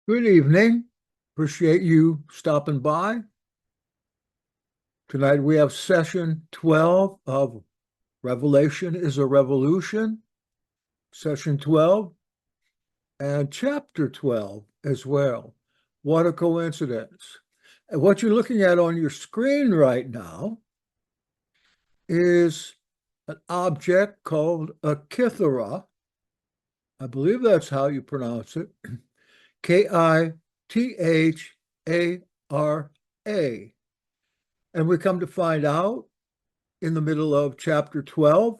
Good evening. Appreciate you stopping by. Tonight we have session 12 of Revelation is a Revolution, session 12, and chapter 12 as well. What a coincidence. And what you're looking at on your screen right now is an object called a kithara. I believe that's how you pronounce it. Kithara. And we come to find out in the middle of chapter 12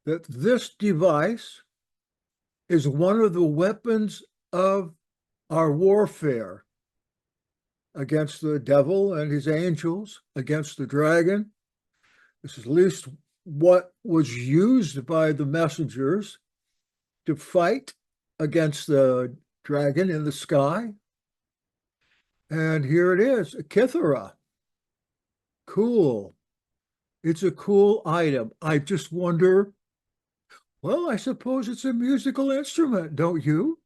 that this device is one of the weapons of our warfare against the devil and his angels, against the dragon. This is at least what was used by the messengers to fight against the dragon in the sky. And here it is, a kithara. Cool. It's a cool item. I just wonder, well, I suppose it's a musical instrument, don't you?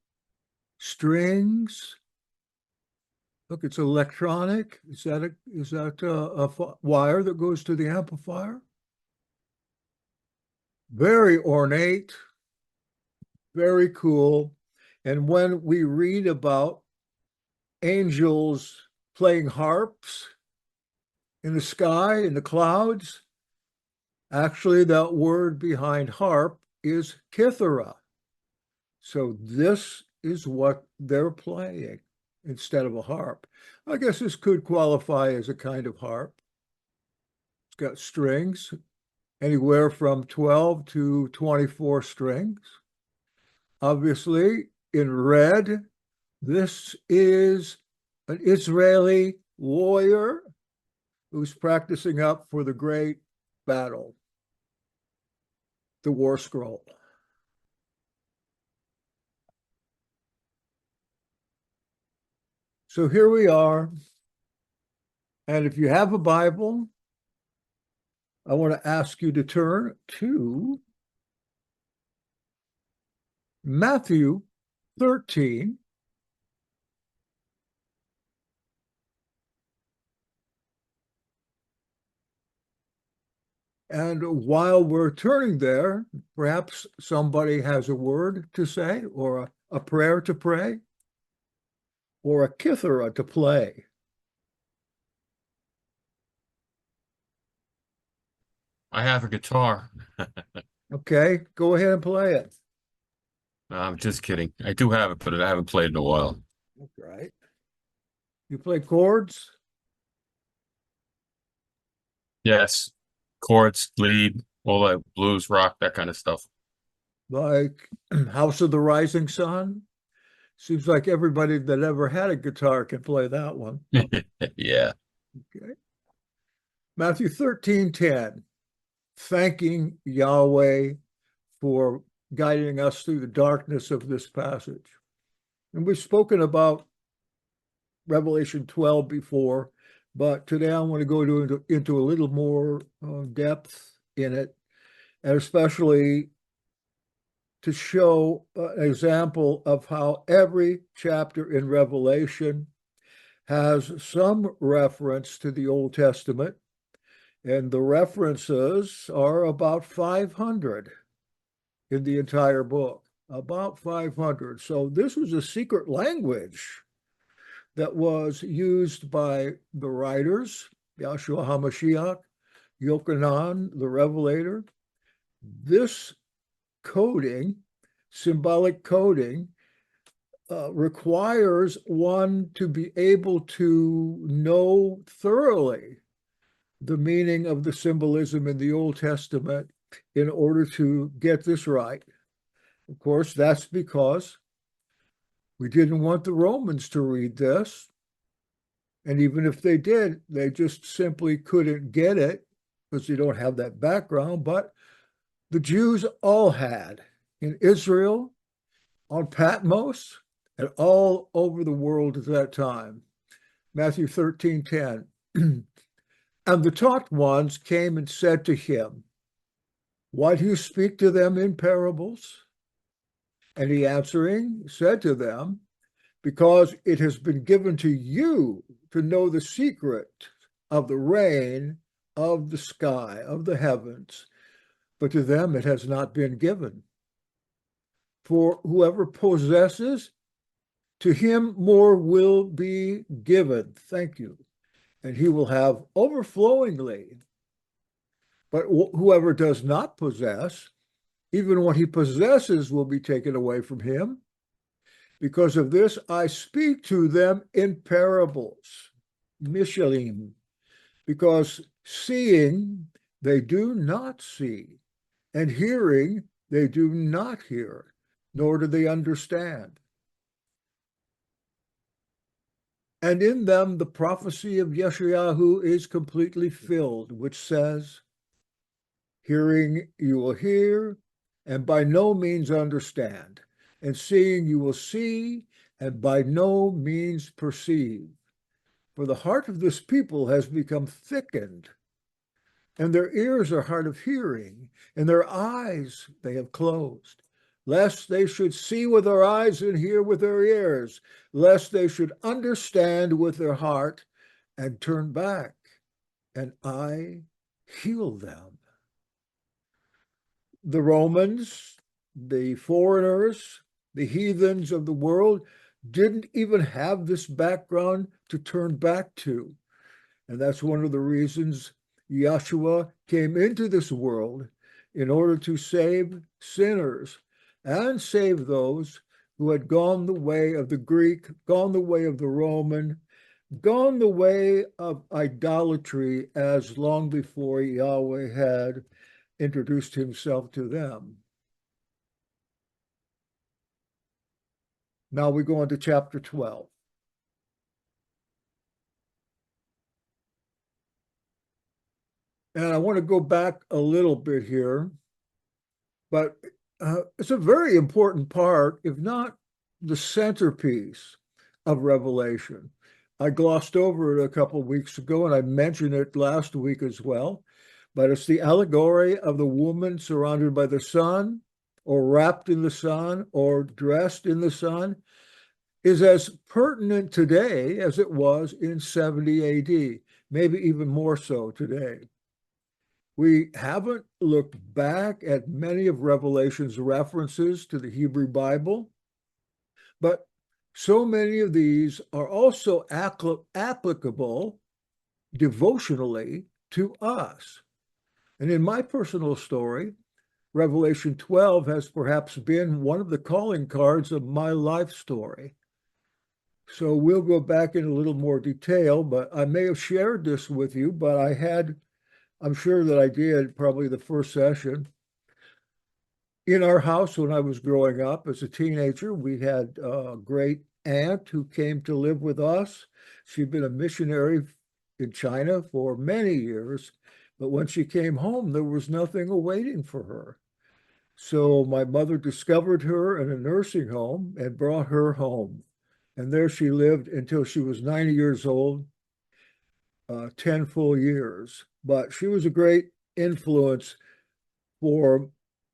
Strings. Look, it's electronic. Is that a wire that goes to the amplifier? Very ornate, very cool. And when we read about angels playing harps in the sky, in the clouds, actually that word behind harp is kithara. So this is what they're playing instead of a harp. I guess this could qualify as a kind of harp. It's got strings, anywhere from 12 to 24 strings. Obviously, in red, this is an Israeli warrior who's practicing up for the great battle, the war scroll. So here we are. And if you have a Bible, I want to ask you to turn to Matthew 13. And while we're turning there, perhaps somebody has a word to say, or a prayer to pray, or a kithara to play. I have a guitar. Okay, go ahead and play it. No, I'm just kidding. I do have it, but I haven't played in a while. That's right. You play chords? Yes, chords, lead, all that blues, rock, that kind of stuff. Like House of the Rising Sun? Seems like everybody that ever had a guitar can play that one. Yeah. Okay. Matthew 13:10, thanking Yahweh for guiding us through the darkness of this passage. And we've spoken about Revelation 12 before, but today I want to go into a little more depth in it, and especially to show an example of how every chapter in Revelation has some reference to the Old Testament, and the references are about 500 in the entire book, about 500. So this was a secret language that was used by the writers, Yahshua HaMashiach, Yochanan, the Revelator. This coding, symbolic coding, requires one to be able to know thoroughly the meaning of the symbolism in the Old Testament in order to get this right. Of course, that's because we didn't want the Romans to read this. And even if they did, they just simply couldn't get it because they don't have that background. But the Jews all had in Israel, on Patmos, and all over the world at that time. Matthew 13:10. And the taught ones came and said to him, why do you speak to them in parables? And he answering said to them, because it has been given to you to know the secret of the reign of the sky, of the heavens, but to them it has not been given. For whoever possesses, to him more will be given. Thank you. And he will have overflowingly. But whoever does not possess, even what he possesses will be taken away from him. Because of this, I speak to them in parables, mishalim, because seeing they do not see, and hearing they do not hear, nor do they understand. And in them the prophecy of Yeshayahu is completely filled, which says, hearing you will hear, and by no means understand, and seeing you will see, and by no means perceive. For the heart of this people has become thickened, and their ears are hard of hearing, and their eyes they have closed, lest they should see with their eyes and hear with their ears, lest they should understand with their heart and turn back, and I heal them. The Romans, the foreigners, the heathens of the world didn't even have this background to turn back to. And that's one of the reasons Yeshua came into this world, in order to save sinners and save those who had gone the way of the Greek, gone the way of the Roman, gone the way of idolatry, as long before Yahweh had introduced himself to them. Now we go on to chapter 12. And I want to go back a little bit here, but it's a very important part, if not the centerpiece of Revelation. I glossed over it a couple of weeks ago, and I mentioned it last week as well, but it's the allegory of the woman surrounded by the sun, or wrapped in the sun, or dressed in the sun, is as pertinent today as it was in 70 AD, maybe even more so today. We haven't looked back at many of Revelation's references to the Hebrew Bible, but so many of these are also applicable devotionally to us. And in my personal story, Revelation 12 has perhaps been one of the calling cards of my life story. So we'll go back in a little more detail, but I may have shared this with you, but I'm sure that I did, probably the first session. In our house when I was growing up as a teenager, we had a great aunt who came to live with us. She'd been a missionary in China for many years, but when she came home, there was nothing awaiting for her. So my mother discovered her in a nursing home and brought her home. And there she lived until she was 90 years old, 10 full years. But she was a great influence for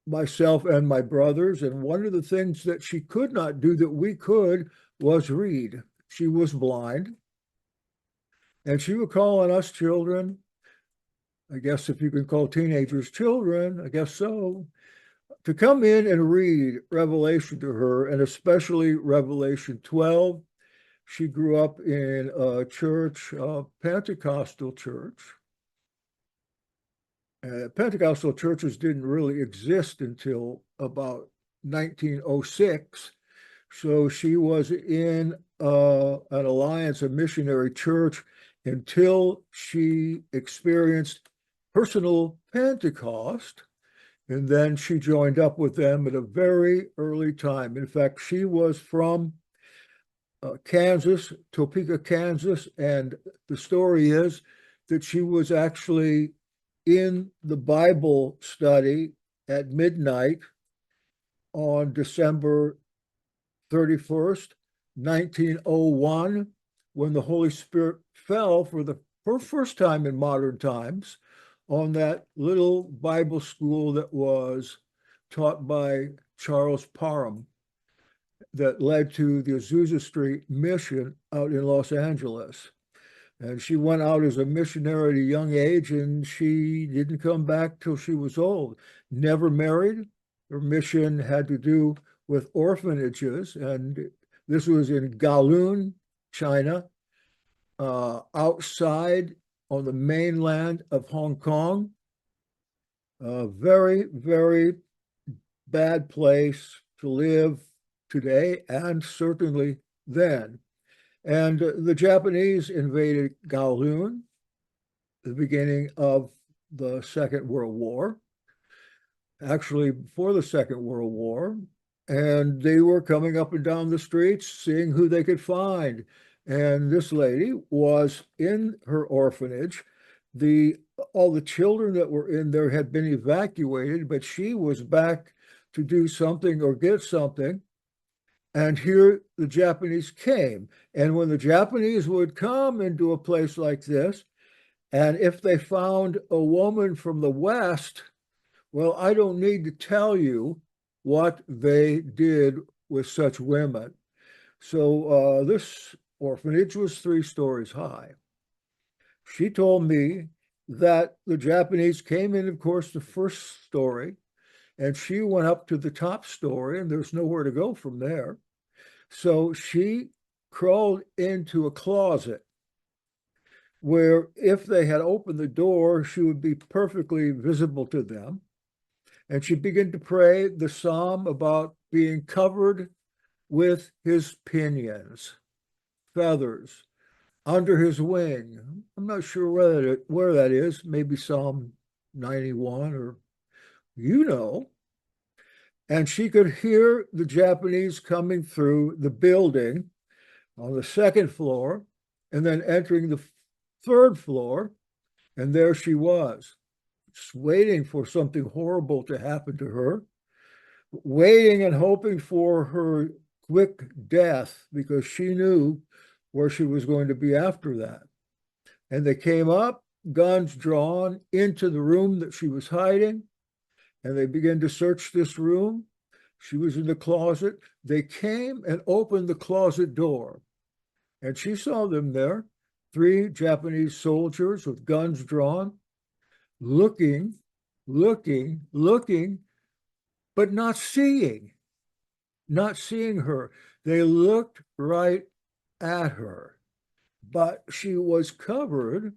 myself and my brothers. And one of the things that she could not do that we could was read. She was blind. And she would call on us children, I guess if you can call teenagers children, I guess so, to come in and read Revelation to her, and especially Revelation 12. She grew up in a church, a Pentecostal church. Pentecostal churches didn't really exist until about 1906. So she was in an alliance, a missionary church, until she experienced personal Pentecost. And then she joined up with them at a very early time. In fact, she was from Kansas, Topeka, Kansas. And the story is that she was actually in the Bible study at midnight on December 31st, 1901, when the Holy Spirit fell for the first time in modern times on that little Bible school that was taught by Charles Parham. that led to the Azusa Street mission out in Los Angeles. And she went out as a missionary at a young age, and she didn't come back till she was old. Never married. Her mission had to do with orphanages, and this was in Kowloon, China, outside on the mainland of Hong Kong. A very, very bad place to live today, and certainly then. And the Japanese invaded Kowloon, the beginning of the Second World War, actually before the Second World War. And they were coming up and down the streets, seeing who they could find. And this lady was in her orphanage. All the children that were in there had been evacuated, but she was back to do something or get something. And here the Japanese came. And when the Japanese would come into a place like this, and if they found a woman from the West, well, I don't need to tell you what they did with such women. So this orphanage was 3 stories high. She told me that the Japanese came in, of course, the first story, and she went up to the top story, and there's nowhere to go from there. So she crawled into a closet where if they had opened the door, she would be perfectly visible to them. And she began to pray the psalm about being covered with his pinions, feathers, under his wing. I'm not sure where that is, maybe Psalm 91 or you know. And she could hear the Japanese coming through the building on the 2nd floor and then entering the 3rd floor. And there she was, just waiting for something horrible to happen to her, waiting and hoping for her quick death because she knew where she was going to be after that. And they came up, guns drawn, into the room that she was hiding, and they began to search this room. She was in the closet. They came and opened the closet door, and she saw them there, 3 Japanese soldiers with guns drawn, looking, but not seeing her. They looked right at her, but she was covered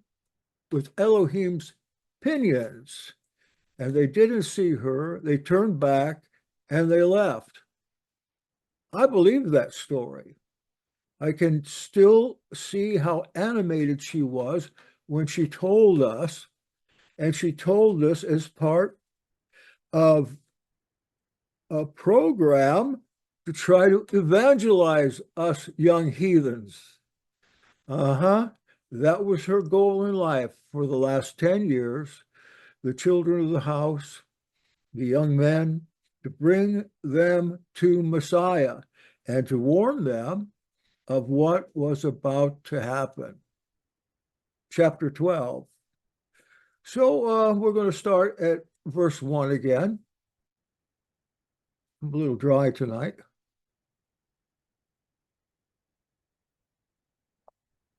with Elohim's pinions, and they didn't see her. They turned back and they left. I believe that story. I can still see how animated she was when she told us, and she told us as part of a program to try to evangelize us young heathens. That was her goal in life for the last 10 years. The children of the house, the young men, to bring them to Messiah and to warn them of what was about to happen. Chapter 12. So we're going to start at verse 1 again. I'm a little dry tonight.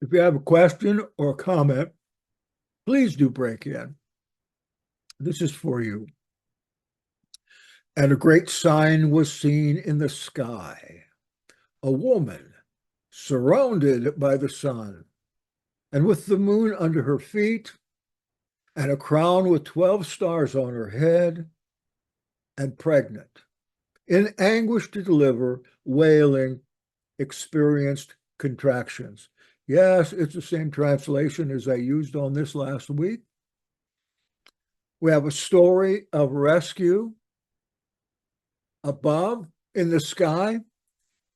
If you have a question or a comment, please do break in. This is for you. And a great sign was seen in the sky, a woman surrounded by the sun, and with the moon under her feet, and a crown with 12 stars on her head, and pregnant, in anguish to deliver, wailing, experienced contractions. Yes, it's the same translation as I used on this last week. We have a story of rescue above in the sky,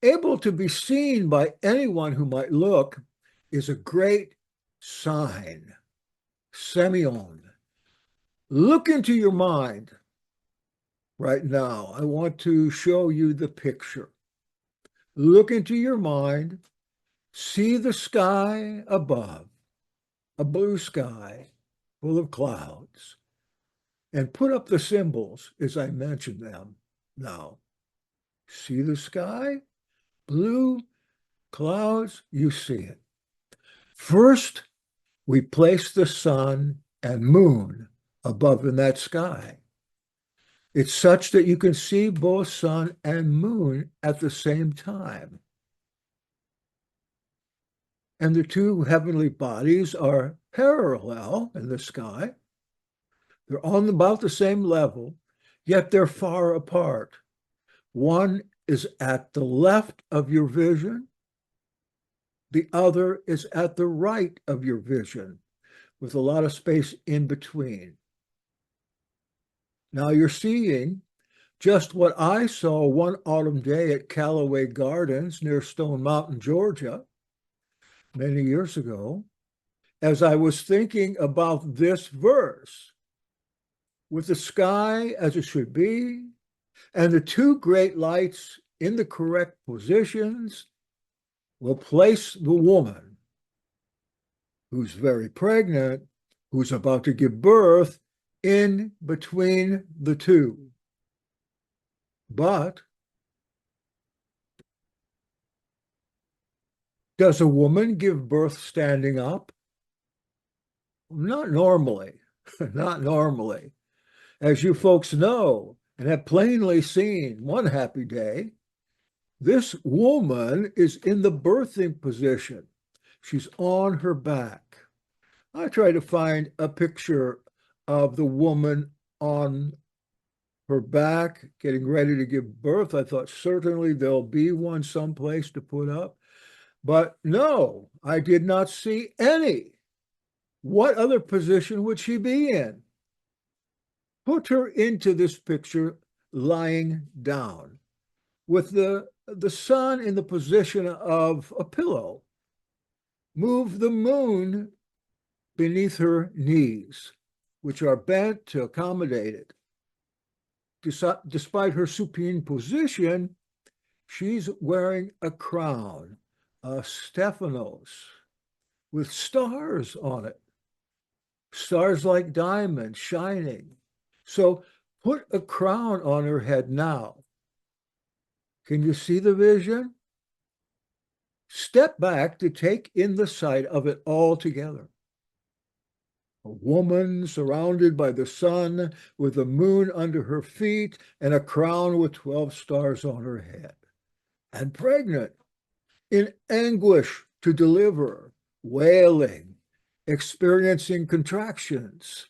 able to be seen by anyone who might look, is a great sign. Semyon, look into your mind right now. I want to show you the picture. Look into your mind, see the sky above, a blue sky full of clouds, and put up the symbols as I mentioned them now. See the sky? blue clouds, you see it. First, we place the sun and moon above in that sky. It's such that you can see both sun and moon at the same time. And the two heavenly bodies are parallel in the sky. They're on about the same level, yet they're far apart. One is at the left of your vision. The other is at the right of your vision, with a lot of space in between. Now you're seeing just what I saw one autumn day at Callaway Gardens near Stone Mountain, Georgia, many years ago, as I was thinking about this verse, with the sky as it should be, and the two great lights in the correct positions, will place the woman who's very pregnant, who's about to give birth, in between the two. But does a woman give birth standing up? Not normally, not normally. As you folks know and have plainly seen one happy day, this woman is in the birthing position. She's on her back. I try to find a picture of the woman on her back, getting ready to give birth. I thought certainly there'll be one someplace to put up. But no, I did not see any. What other position would she be in? Put her into this picture lying down with the sun in the position of a pillow. Move the moon beneath her knees, which are bent to accommodate it. Despite her supine position, she's wearing a crown, a Stephanos, with stars on it, stars like diamonds shining. So put a crown on her head now. Can you see the vision? Step back to take in the sight of it all together. A woman surrounded by the sun, with the moon under her feet, and a crown with 12 stars on her head. And pregnant, in anguish to deliver, wailing, experiencing contractions.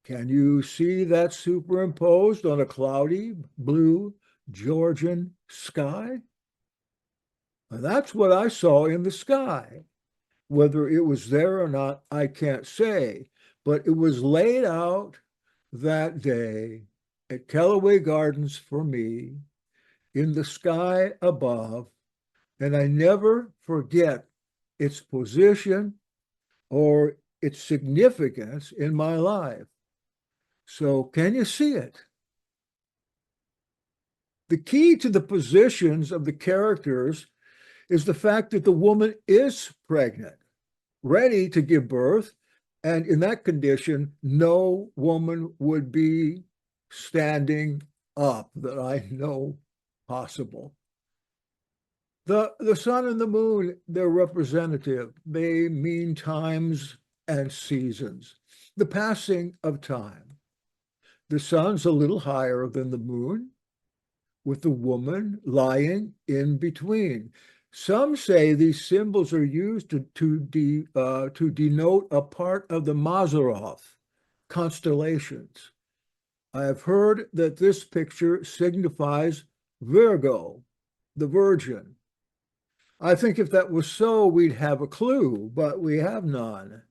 Can you see that superimposed on a cloudy, blue, Georgian sky? And that's what I saw in the sky. Whether it was there or not, I can't say, but it was laid out that day at Callaway Gardens for me in the sky above, and I never forget its position or its significance in my life. So can you see it? The key to the positions of the characters is the fact that the woman is pregnant, ready to give birth, and in that condition, no woman would be standing up that I know possible. The sun and the moon, they're representative. They mean times and seasons, the passing of time. The sun's a little higher than the moon, with the woman lying in between. Some say these symbols are used to denote a part of the Mazzaroth constellations. I have heard that this picture signifies Virgo, the Virgin. I think if that was so, we'd have a clue, but we have none.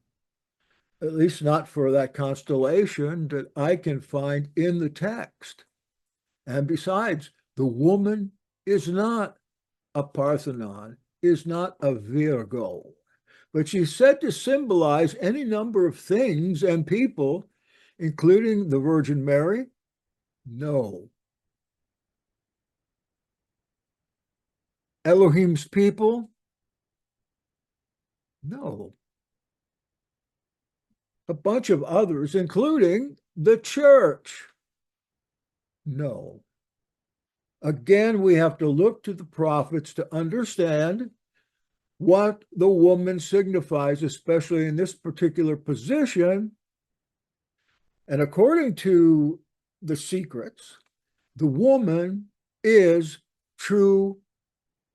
At least not for that constellation that I can find in the text. And besides, the woman is not a Parthenon, is not a Virgo, but she's said to symbolize any number of things and people, including the Virgin Mary. No. Elohim's people? No. A bunch of others, including the church? No. Again, we have to look to the prophets to understand what the woman signifies, especially in this particular position. And according to the secrets, the woman is true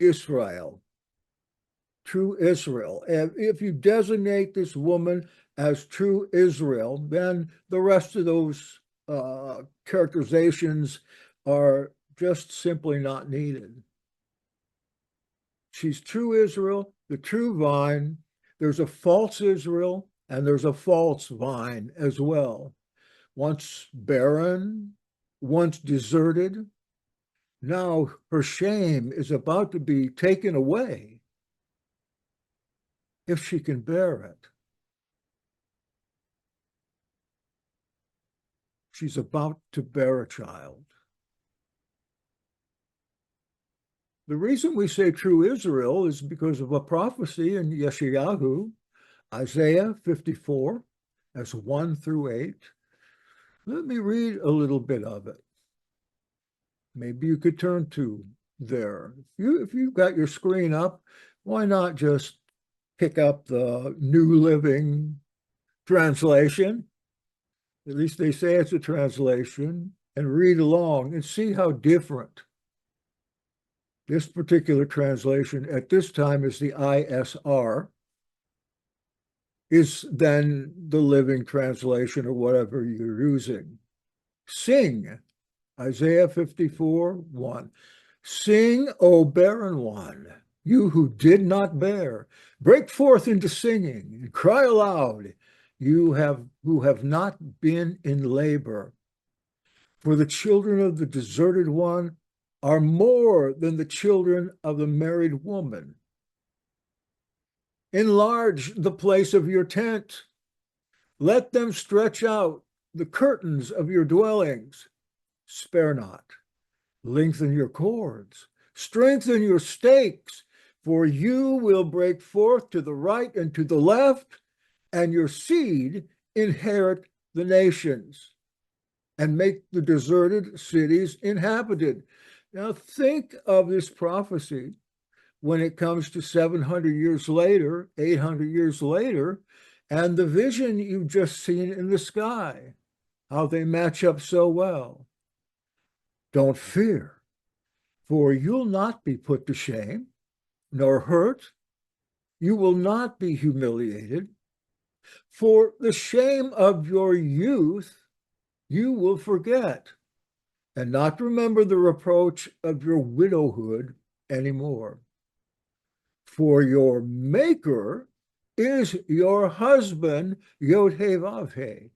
Israel. True Israel. And if you designate this woman as true Israel, then the rest of those characterizations are just simply not needed. She's true Israel, the true vine. There's a false Israel and there's a false vine as well. Once barren, once deserted, now her shame is about to be taken away if she can bear it. She's about to bear a child. The reason we say true Israel is because of a prophecy in Yeshayahu, Isaiah 54, as 1 through 8. Let me read a little bit of it. Maybe you could turn to there. If you've got your screen up, why not just pick up the New Living Translation? At least they say it's a translation, and read along and see how different this particular translation at this time is the ISR, is then the Living Translation or whatever you're using. Sing, Isaiah 54, 1. Sing, O barren one, you who did not bear. Break forth into singing and cry aloud, you who have not been in labor. For the children of the deserted one are more than the children of the married woman. Enlarge the place of your tent. Let them stretch out the curtains of your dwellings. Spare not. Lengthen your cords. Strengthen your stakes, for you will break forth to the right and to the left, and your seed inherit the nations and make the deserted cities inhabited. Now think of this prophecy when it comes to 700 years later, 800 years later, and the vision you've just seen in the sky, how they match up so well. Don't fear, for you'll not be put to shame, nor hurt. You will not be humiliated. For the shame of your youth you will forget, and not remember the reproach of your widowhood anymore. For your maker is your husband, Yod-Heh-Vav-Heh,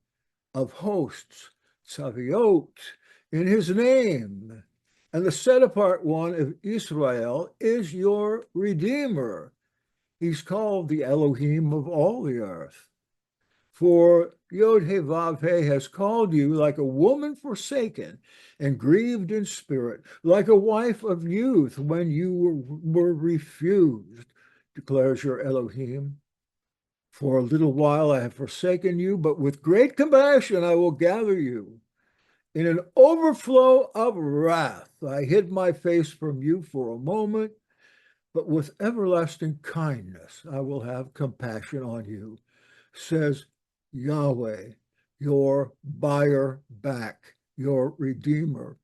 of hosts, Saviot, in his name. And the set-apart one of Israel is your Redeemer. He's called the Elohim of all the earth. For Yod-Heh-Vav-Heh has called you like a woman forsaken and grieved in spirit, like a wife of youth when you were refused, declares your Elohim. For a little while I have forsaken you, but with great compassion I will gather you. In an overflow of wrath I hid my face from you for a moment, but with everlasting kindness I will have compassion on you, says Yahweh, your buyer back, your Redeemer.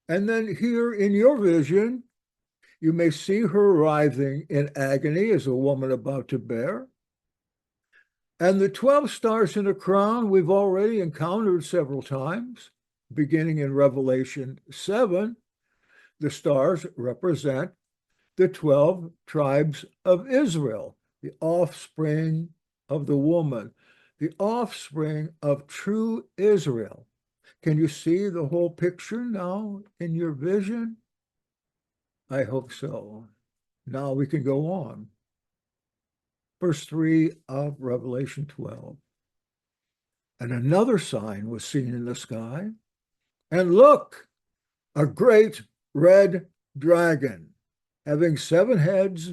And then here in your vision, you may see her writhing in agony as a woman about to bear. And the 12 stars in a crown we've already encountered several times, beginning in Revelation 7. The stars represent the 12 tribes of Israel, the offspring of the woman, the offspring of true Israel. Can you see the whole picture now in your vision? I hope so. Now we can go on. Verse 3 of Revelation 12. And another sign was seen in the sky, and look, a great red dragon, having 7 heads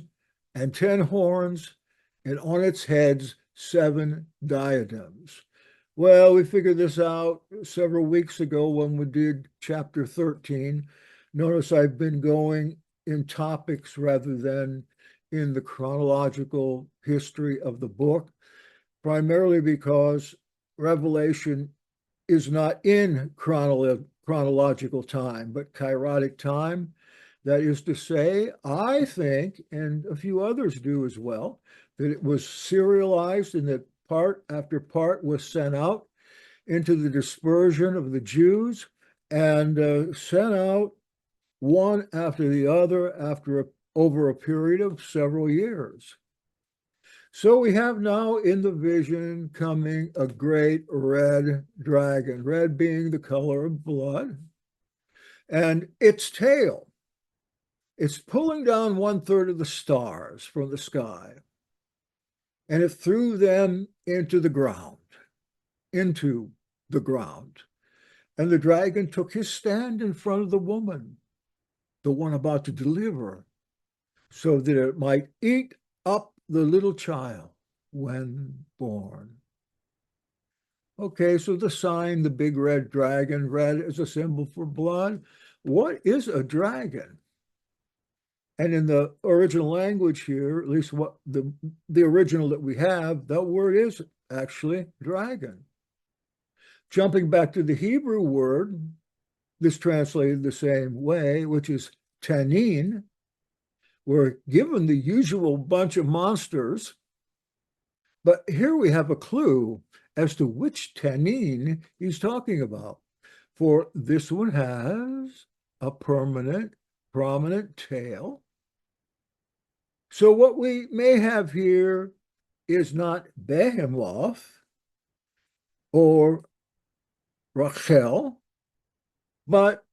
and 10 horns, and on its heads 7 diadems. Well, we figured this out several weeks ago when we did chapter 13. Notice I've been going in topics rather than in the chronological history of the book, primarily because Revelation is not in chronological time, but kairotic time. That is to say, I think, and a few others do as well, that it was serialized and that part after part was sent out into the dispersion of the Jews and sent out one after the other over a period of several years. So we have now in the vision coming a great red dragon, red being the color of blood, and its tail. It's pulling down 1/3 of the stars from the sky, and it threw them into the ground. And the dragon took his stand in front of the woman, the one about to deliver, so that it might eat up the little child when born. Okay, so the sign, the big red dragon, red is a symbol for blood. What is a dragon? And in the original language here, at least what the original that we have, that word is actually dragon. Jumping back to the Hebrew word, this translated the same way, which is tanin. We're given the usual bunch of monsters, but here we have a clue as to which tanin he's talking about. For this one has a prominent tail. So what we may have here is not Behemoth or Rachel, but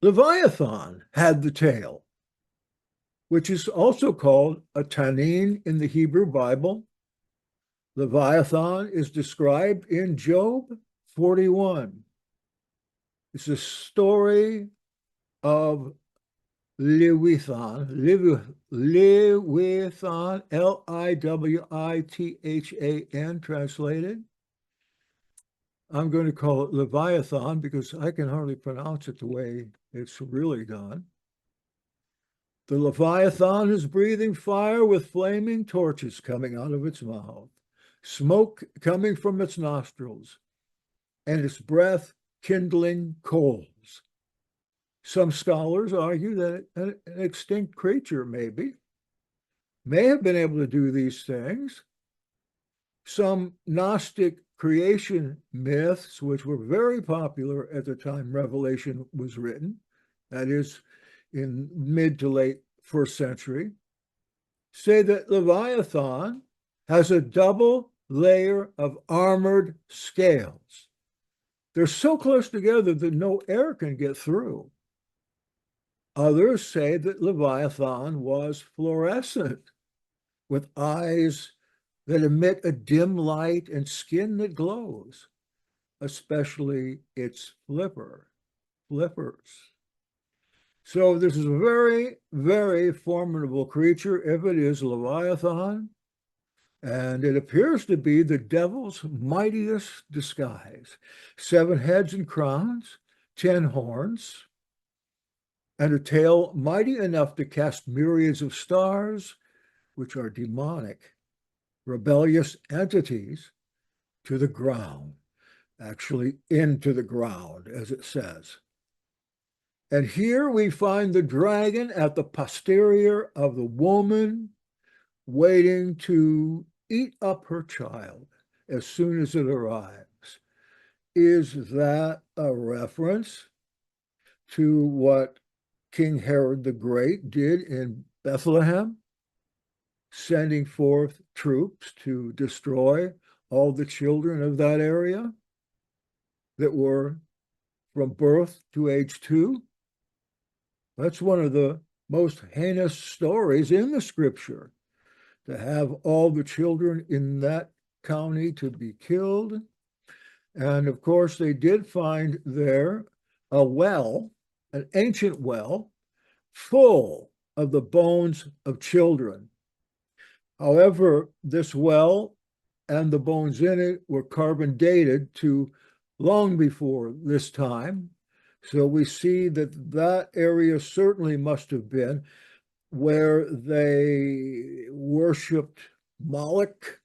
Leviathan had the tail, which is also called a tanin in the Hebrew Bible. Leviathan is described in Job 41. It's a story of Leviathan, Liwithan, translated. I'm going to call it Leviathan because I can hardly pronounce it the way it's really done. The Leviathan is breathing fire with flaming torches coming out of its mouth, smoke coming from its nostrils, and its breath kindling coals. Some scholars argue that an extinct creature may have been able to do these things. Some Gnostic creation myths, which were very popular at the time Revelation was written, that is, in mid to late first century, say that Leviathan has a double layer of armored scales. They're so close together that no air can get through. Others say that Leviathan was fluorescent, with eyes that emit a dim light and skin that glows, especially its flippers. So this is a very, very formidable creature if it is Leviathan, and it appears to be the devil's mightiest disguise. 7 heads and crowns, 10 horns, and a tail mighty enough to cast myriads of stars, which are demonic, rebellious entities, to the ground, actually into the ground, as it says. And here we find the dragon at the posterior of the woman, waiting to eat up her child as soon as it arrives. Is that a reference to what King Herod the Great did in Bethlehem, sending forth troops to destroy all the children of that area that were from birth to age 2? That's one of the most heinous stories in the scripture, to have all the children in that county to be killed. And of course, they did find there a well, an ancient well, full of the bones of children. However, this well and the bones in it were carbon dated to long before this time. So we see that that area certainly must have been where they worshipped Moloch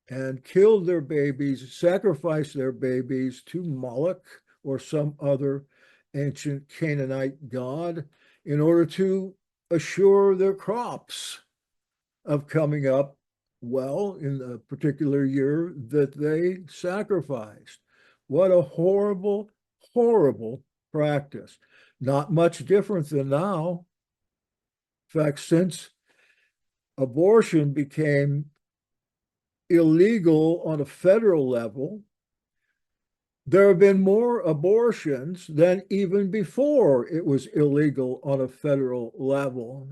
and killed their babies, sacrificed their babies to Moloch or some other ancient Canaanite god in order to assure their crops of coming up well in the particular year that they sacrificed. What a horrible, horrible practice. Not much different than now. In fact, since abortion became illegal on a federal level, there have been more abortions than even before it was illegal on a federal level.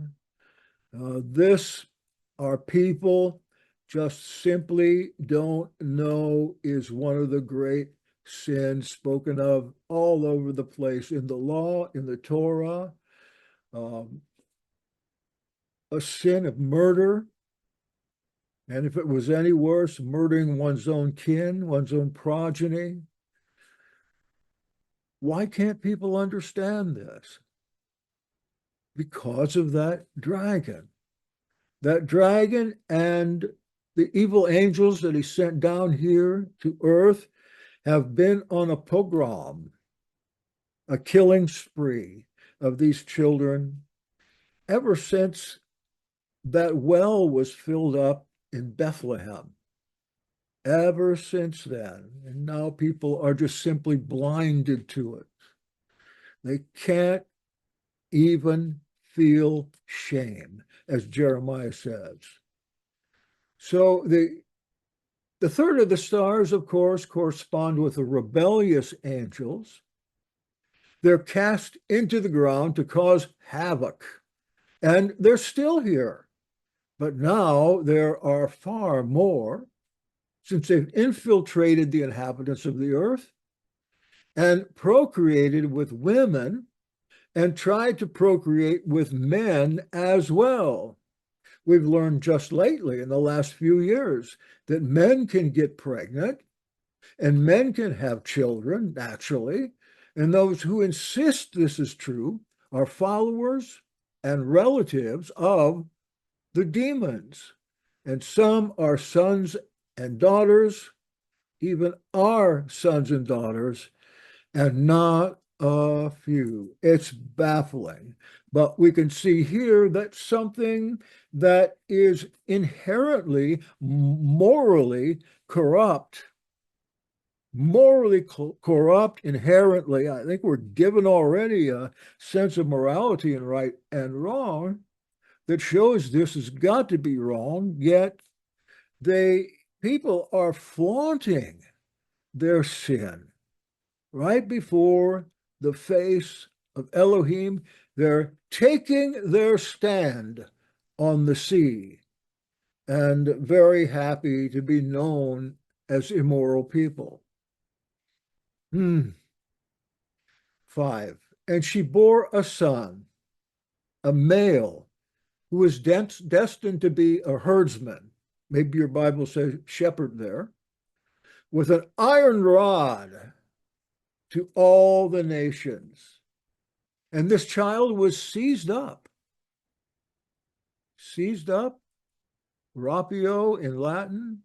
This, our people just simply don't know, is one of the great sins spoken of all over the place in the law, in the Torah, a sin of murder. And if it was any worse, murdering one's own kin, one's own progeny. Why can't people understand this? Because of that dragon. That dragon and the evil angels that he sent down here to earth have been on a pogrom, a killing spree of these children ever since that well was filled up in Bethlehem. Ever since then. And now people are just simply blinded to it. They can't even feel shame, as Jeremiah says. So the third of the stars, of course, correspond with the rebellious angels. They're cast into the ground to cause havoc, and they're still here. But now there are far more, since they've infiltrated the inhabitants of the earth and procreated with women and tried to procreate with men as well. We've learned just lately in the last few years that men can get pregnant and men can have children naturally. And those who insist this is true are followers and relatives of the demons. And some are sons and daughters, even our sons and daughters, and not a few. It's baffling. But we can see here that something that is inherently morally corrupt, inherently, I think we're given already a sense of morality and right and wrong that shows this has got to be wrong, yet people are flaunting their sin right before the face of Elohim. They're taking their stand on the sea and very happy to be known as immoral people. 5. And she bore a son, a male, who was destined to be a herdsman. Maybe your Bible says shepherd there, with an iron rod to all the nations. And this child was seized up. Seized up, rapio in Latin,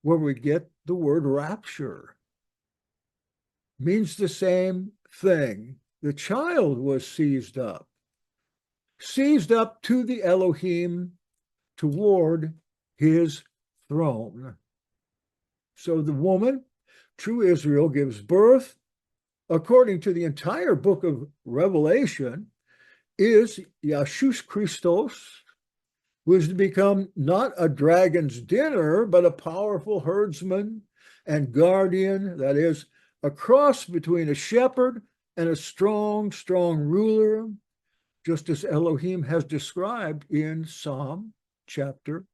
where we get the word rapture. Means the same thing. The child was seized up to the Elohim toward his throne. So the woman, true Israel, gives birth, according to the entire book of Revelation, is Yeshus Christos, who is to become not a dragon's dinner, but a powerful herdsman and guardian, that is, a cross between a shepherd and a strong, strong ruler, just as Elohim has described in Psalm chapter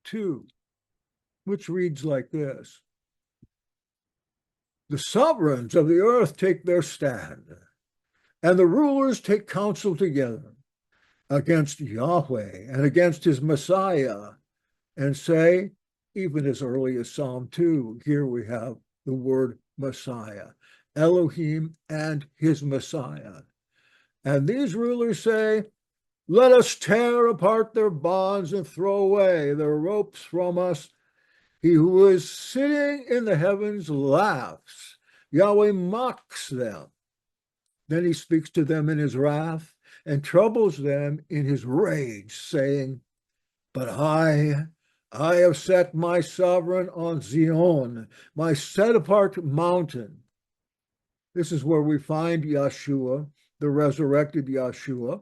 2, which reads like this: the sovereigns of the earth take their stand, and the rulers take counsel together against Yahweh and against his Messiah, and say, even as early as Psalm 2. Here we have the word Messiah, Elohim and his Messiah. And these rulers say, let us tear apart their bonds and throw away their ropes from us. He who is sitting in the heavens laughs. Yahweh mocks them. Then he speaks to them in his wrath and troubles them in his rage, saying, but I have set my sovereign on Zion, my set-apart mountain. This is where we find Yeshua, the resurrected Yeshua,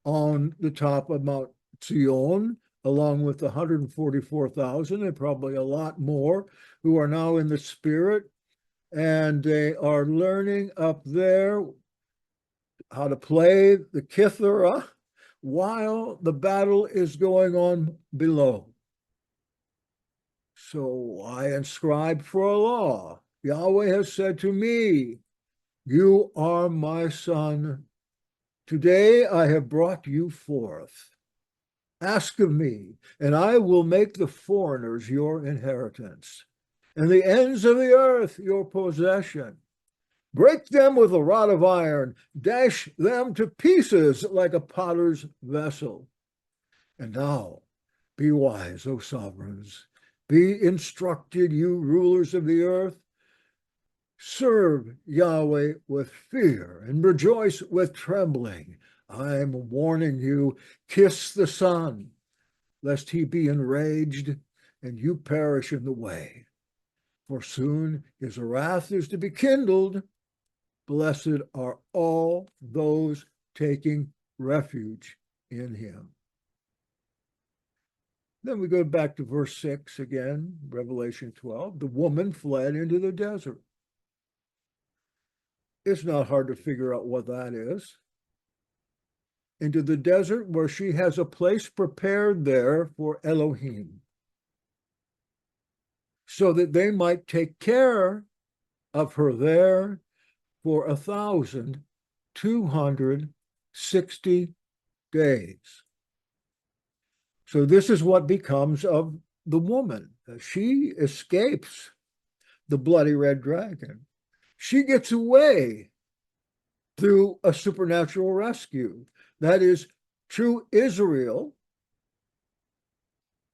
on the top of Mount Zion, along with the 144,000 and probably a lot more who are now in the spirit, and they are learning up there how to play the kithara while the battle is going on below. So I inscribe for a law. Yahweh has said to me, you are my son. Today I have brought you forth. Ask of me, and I will make the foreigners your inheritance, and the ends of the earth your possession. Break them with a rod of iron, dash them to pieces like a potter's vessel. And now, be wise, O sovereigns. Be instructed, you rulers of the earth. Serve Yahweh with fear and rejoice with trembling. I am warning you, kiss the Son, lest he be enraged and you perish in the way. For soon his wrath is to be kindled. Blessed are all those taking refuge in him. Then we go back to verse 6 again, Revelation 12. The woman fled into the desert. It's not hard to figure out what that is. Into the desert where she has a place prepared there for Elohim, so that they might take care of her there for 1,260 days. So this is what becomes of the woman. She escapes the bloody red dragon. She gets away through a supernatural rescue. That is, true Israel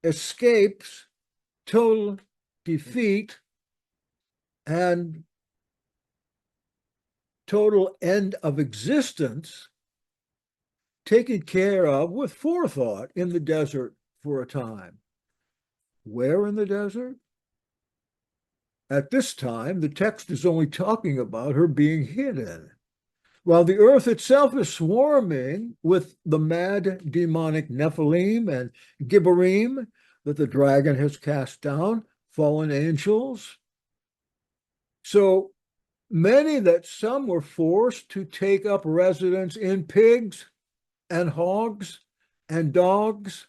escapes total defeat and total end of existence, taken care of with forethought in the desert for a time. Where in the desert? At this time, the text is only talking about her being hidden. While the earth itself is swarming with the mad demonic Nephilim and Gibborim that the dragon has cast down, fallen angels. So many that some were forced to take up residence in pigs and hogs and dogs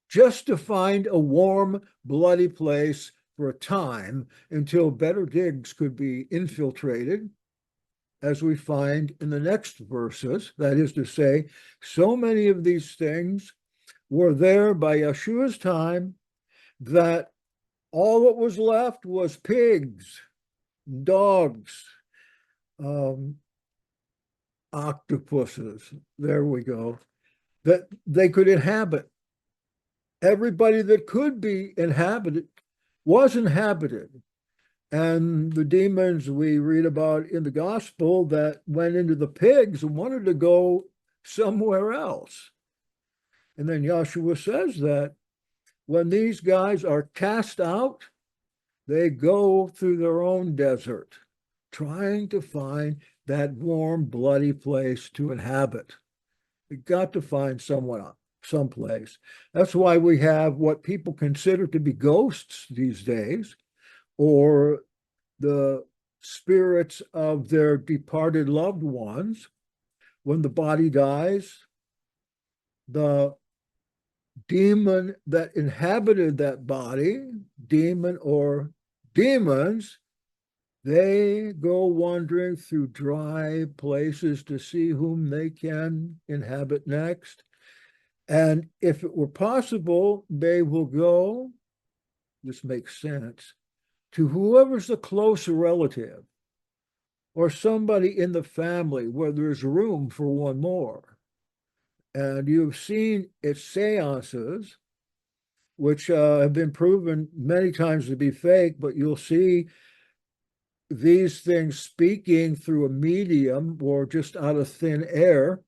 just to find a warm, bloody place for a time until better digs could be infiltrated, as we find in the next verses. That is to say, so many of these things were there by Yeshua's time that all that was left was pigs, dogs, octopuses, there we go, that they could inhabit. Everybody that could be inhabited was inhabited. And the demons we read about in the gospel that went into the pigs wanted to go somewhere else. And then Yeshua says that when these guys are cast out, they go through their own desert, trying to find that warm, bloody place to inhabit. You got to find someplace. That's why we have what people consider to be ghosts these days, or the spirits of their departed loved ones. When the body dies, the demon that inhabited that body, demon or demons, they go wandering through dry places to see whom they can inhabit next. And if it were possible, they will go this makes sense, to whoever's the close relative or somebody in the family where there's room for one more. And you've seen its seances, which have been proven many times to be fake, but you'll see these things speaking through a medium or just out of thin air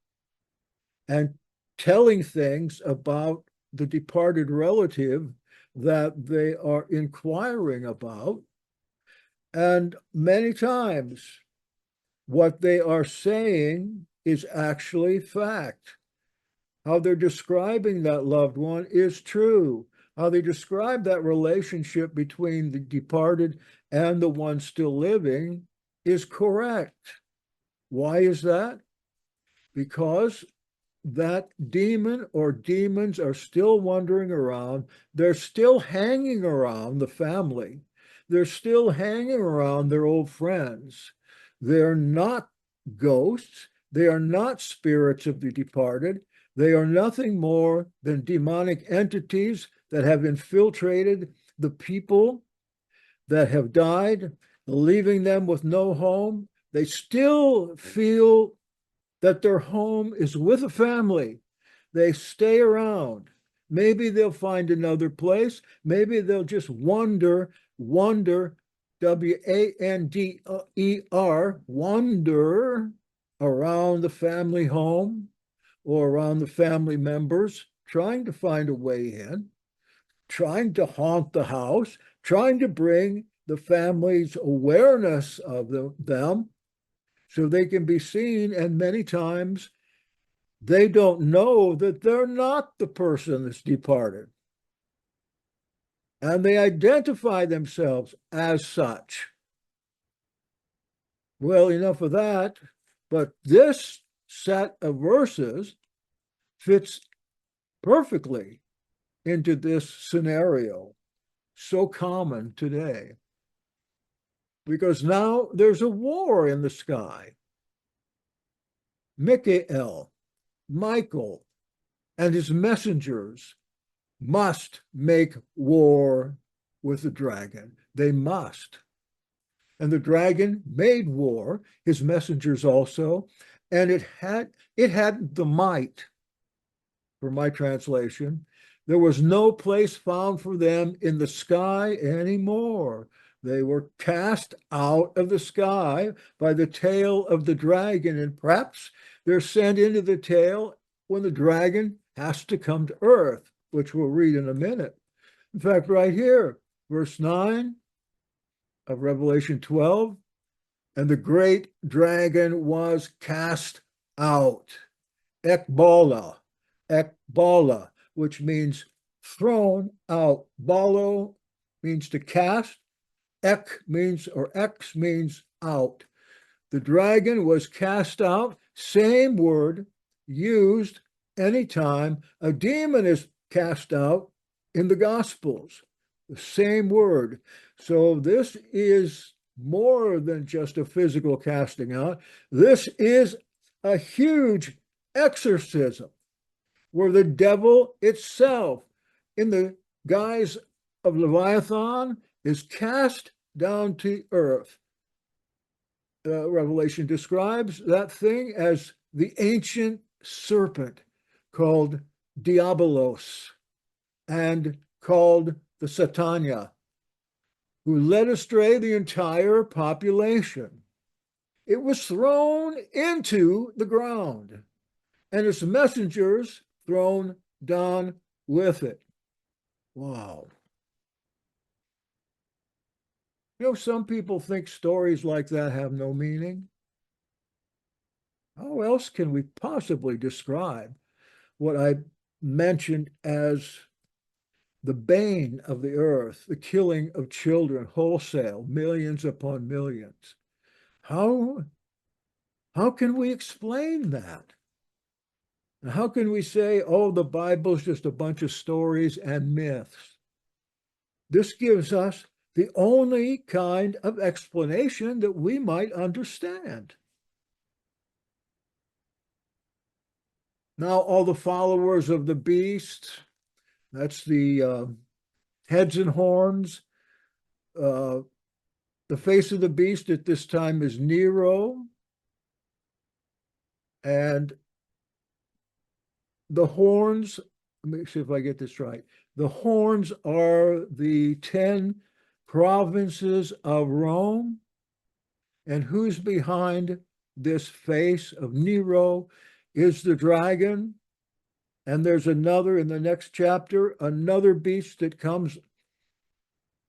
and telling things about the departed relative that they are inquiring about. And many times, what they are saying is actually fact. How they're describing that loved one is true. How they describe that relationship between the departed and the one still living is correct. Why is that? Because that demon or demons are still wandering around. They're still hanging around the family. They're still hanging around their old friends. They're not ghosts. They are not spirits of the departed. They are nothing more than demonic entities that have infiltrated the people that have died, leaving them with no home. They still feel that their home is with a family. They stay around. Maybe they'll find another place. Maybe they'll just wander, wander, wander around the family home or around the family members, trying to find a way in, trying to haunt the house, trying to bring the family's awareness of them so they can be seen. And many times they don't know that they're not the person that's departed. And they identify themselves as such. Well, enough of that. But this set of verses fits perfectly into this scenario, so common today. Because now there's a war in the sky. Michael, and his messengers must make war with the dragon. They must. And the dragon made war, his messengers also, and it had the might, for my translation. There was no place found for them in the sky anymore. They were cast out of the sky by the tail of the dragon, and perhaps they're sent into the tail when the dragon has to come to earth, which we'll read in a minute. In fact, right here, verse 9 of Revelation 12, and the great dragon was cast out, ekbala, which means thrown out. Balo means to cast. X means out. The dragon was cast out, same word used anytime a demon is cast out in the Gospels, the same word. So this is more than just a physical casting out. This is a huge exorcism where the devil itself, in the guise of Leviathan, is cast down to earth. Revelation describes that thing as the ancient serpent called Diabolos and called the Satania, who led astray the entire population. It was thrown into the ground, and its messengers thrown down with it. Wow. You know, some people think stories like that have no meaning. How else can we possibly describe what I mentioned as the bane of the earth, the killing of children wholesale, millions upon millions? How can we explain that? How can we say, oh, the Bible's just a bunch of stories and myths? This gives us the only kind of explanation that we might understand. Now, all the followers of the beast, that's the heads and horns. The face of the beast at this time is Nero. And the horns, let me see if I get this right. The horns are the 10 provinces of Rome. And who's behind this face of Nero is the dragon. And there's another in the next chapter, another beast that comes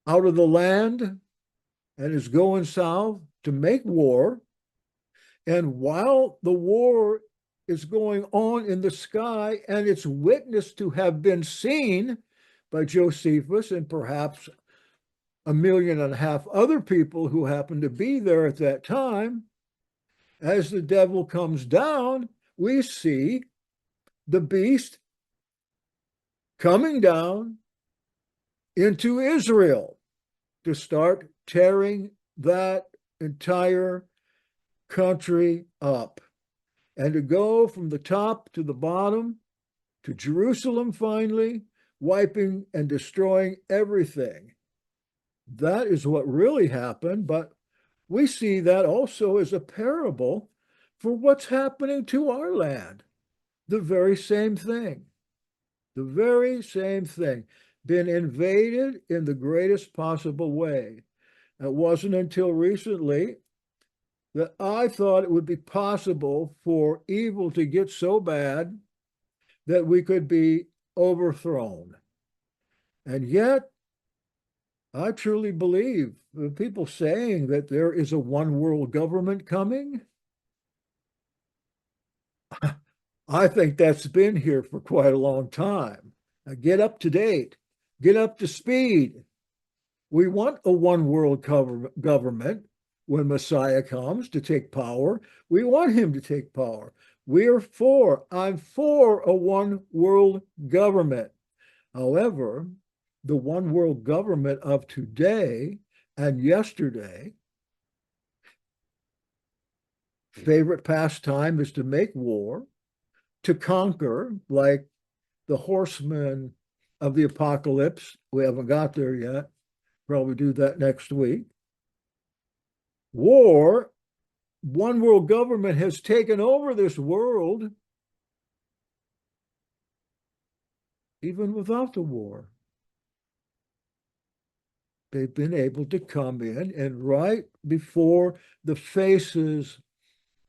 out of the land and is going south to make war. And while the war is going on in the sky, and it's witnessed to have been seen by Josephus and perhaps 1.5 million other people who happened to be there at that time, as the devil comes down, we see the beast coming down into Israel to start tearing that entire country up and to go from the top to the bottom to Jerusalem finally, wiping and destroying everything. That is what really happened, but we see that also as a parable for what's happening to our land. The very same thing. The very same thing. Been invaded in the greatest possible way. It wasn't until recently that I thought it would be possible for evil to get so bad that we could be overthrown. And yet, I truly believe the people saying that there is a one world government coming, I think that's been here for quite a long time. Now get up to date, get up to speed. We want a one world government when Messiah comes to take power. We want him to take power. I'm for a one world government. However, the one world government of today and yesterday, favorite pastime is to make war, to conquer, like the horsemen of the apocalypse. We haven't got there yet. Probably do that next week. War, one world government has taken over this world even without the war. They've been able to come in and right before the faces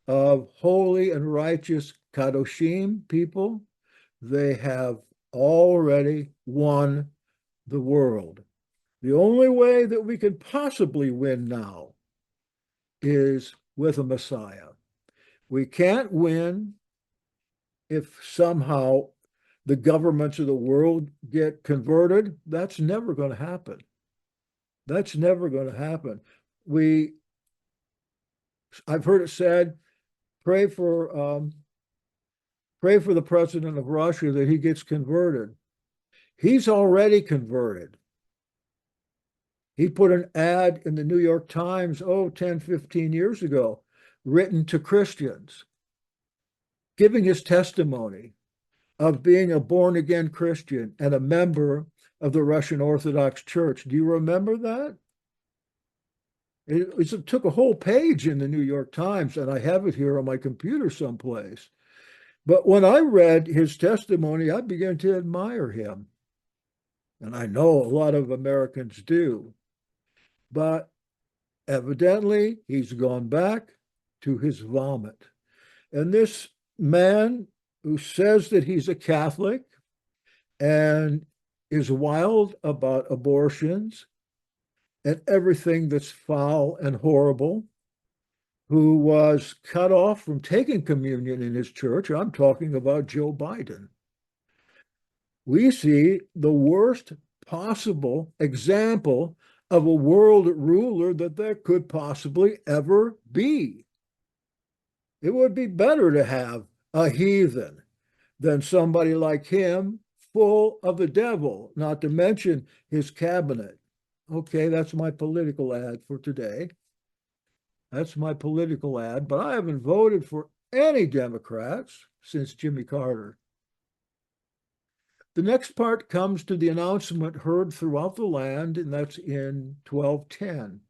of holy and righteous Kadoshim people, they have already won the world. The only way that we can possibly win now is with a Messiah. We can't win if somehow the governments of the world get converted. That's never going to happen. That's never going to happen. I've heard it said, pray for the president of Russia that he gets converted. He's already converted. He put an ad in the New York Times, 10, 15 years ago, written to Christians, giving his testimony of being a born-again Christian and a member of the Russian Orthodox Church. Do you remember that? It took a whole page in the New York Times, and I have it here on my computer someplace. But when I read his testimony, I began to admire him. And I know a lot of Americans do. But evidently, he's gone back to his vomit. And this man who says that he's a Catholic and is wild about abortions and everything that's foul and horrible, who was cut off from taking communion in his church. I'm talking about Joe Biden. We see the worst possible example of a world ruler that there could possibly ever be. It would be better to have a heathen than somebody like him, full of the devil, not to mention his cabinet. Okay, that's my political ad for today. That's my political ad, but I haven't voted for any Democrats since Jimmy Carter. The next part comes to the announcement heard throughout the land, and that's in 12:10.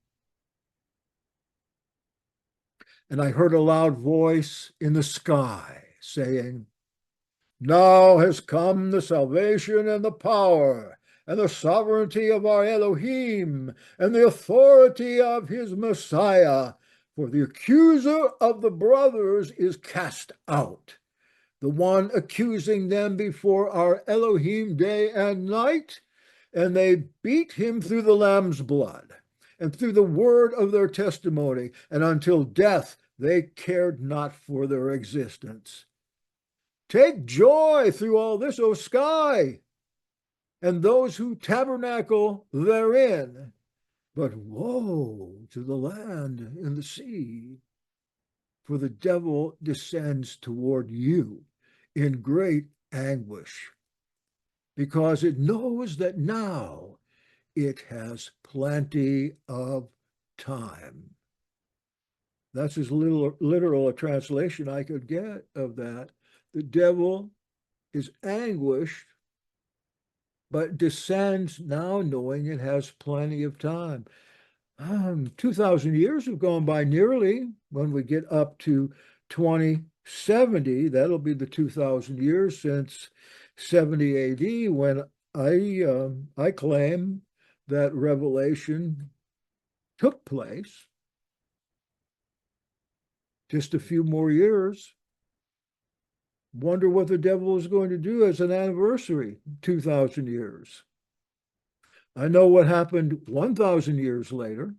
And I heard a loud voice in the sky saying, "Now has come the salvation and the power and the sovereignty of our Elohim and the authority of his Messiah, for the accuser of the brothers is cast out, the one accusing them before our Elohim day and night, and they beat him through the Lamb's blood and through the word of their testimony, and until death they cared not for their existence. Take joy through all this, O sky, and those who tabernacle therein. But woe to the land and the sea, for the devil descends toward you in great anguish, because it knows that now it has plenty of time." That's as literal a translation I could get of that. The devil is anguished, but descends now knowing it has plenty of time. 2,000 years have gone by nearly. When we get up to 2070, that'll be the 2,000 years since 70 AD, when I claim that Revelation took place. Just a few more years. Wonder what the devil is going to do as an anniversary, 2,000 years. I know what happened 1,000 years later.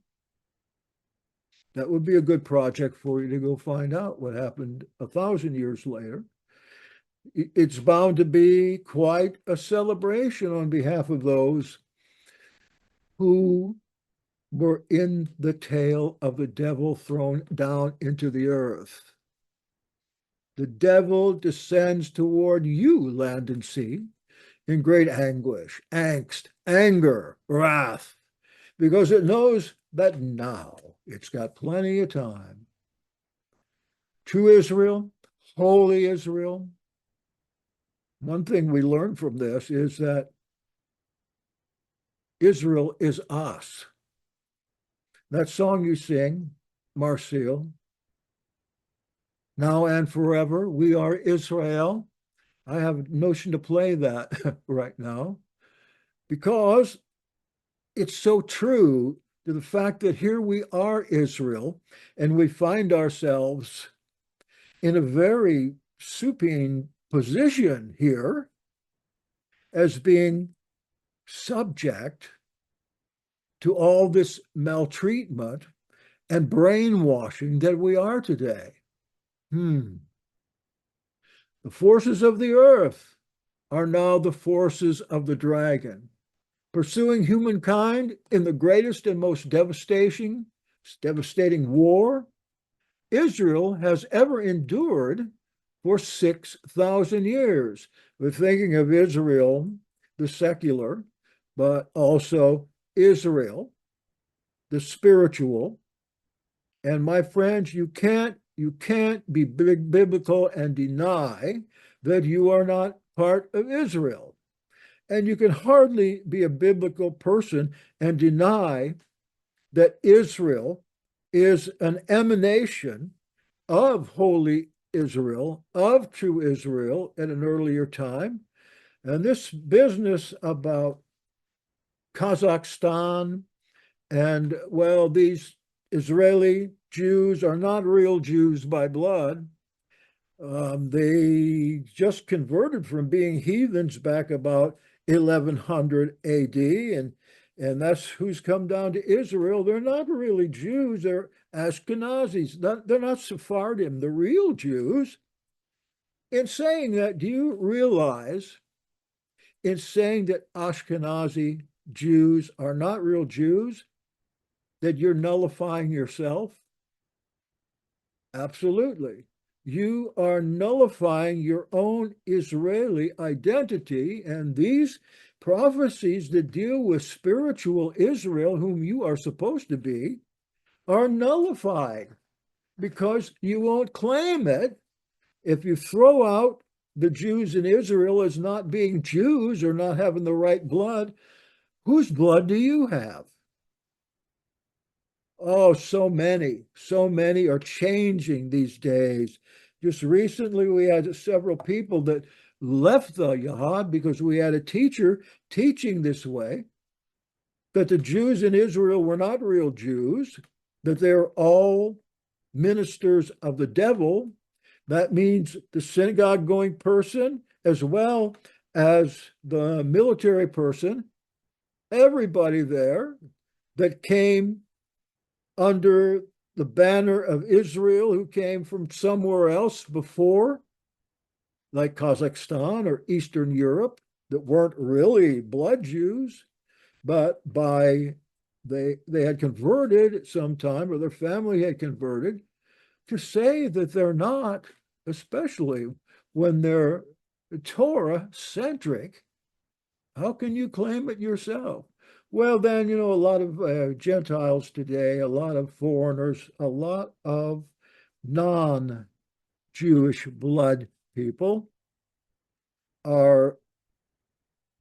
That would be a good project for you to go find out what happened 1,000 years later. It's bound to be quite a celebration on behalf of those who were in the tail of the devil thrown down into the earth. The devil descends toward you, land and sea, in great anguish, angst, anger, wrath, because it knows that now it's got plenty of time. True Israel, holy Israel. One thing we learn from this is that Israel is us. That song you sing, Marcel, now and forever, we are Israel. I have a notion to play that right now because it's so true to the fact that here we are Israel, and we find ourselves in a very supine position here as being subject to all this maltreatment and brainwashing that we are today. The forces of the earth are now the forces of the dragon, pursuing humankind in the greatest and most devastating war Israel has ever endured for 6,000 years. We're thinking of Israel, the secular, but also Israel, the spiritual. And my friends, you can't be biblical and deny that you are not part of Israel. And you can hardly be a biblical person and deny that Israel is an emanation of holy Israel, of true Israel at an earlier time. And this business about Kazakhstan and, well, these Israeli Jews are not real Jews by blood. They just converted from being heathens back about 1100 AD, and that's who's come down to Israel. They're not really Jews, they're Ashkenazis. They're not Sephardim, the real Jews. In saying that, do you realize, in saying that Ashkenazi Jews are not real Jews, that you're nullifying yourself? Absolutely. You are nullifying your own Israeli identity, and these prophecies that deal with spiritual Israel, whom you are supposed to be, are nullified because you won't claim it if you throw out the Jews in Israel as not being Jews or not having the right blood. Whose blood do you have? Oh, so many are changing these days. Just recently, we had several people that left the Yahad because we had a teacher teaching this way, that the Jews in Israel were not real Jews, that they're all ministers of the devil. That means the synagogue going person as well as the military person, everybody there that came under the banner of Israel, who came from somewhere else before, like Kazakhstan or Eastern Europe, that weren't really blood Jews, but they had converted at some time, or their family had converted. To say that they're not, especially when they're Torah centric, how can you claim it yourself? Well, then, a lot of Gentiles today, a lot of foreigners, a lot of non-Jewish blood people are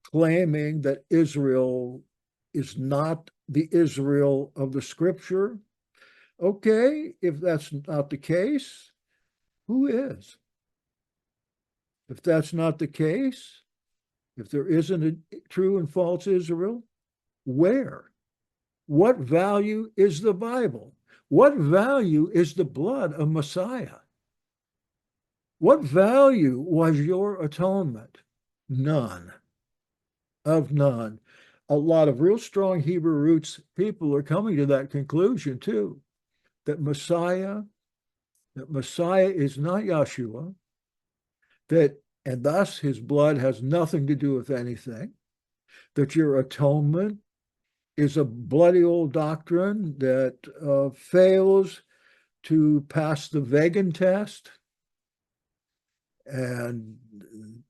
claiming that Israel is not the Israel of the scripture. Okay, if that's not the case, who is? If that's not the case, if there isn't a true and false Israel, where? What value is the Bible? What value is the blood of Messiah? What value was your atonement? None. Of none. A lot of real strong Hebrew roots people are coming to that conclusion too, that Messiah is not Yeshua, and thus his blood has nothing to do with anything, that your atonement is a bloody old doctrine that fails to pass the vegan test. And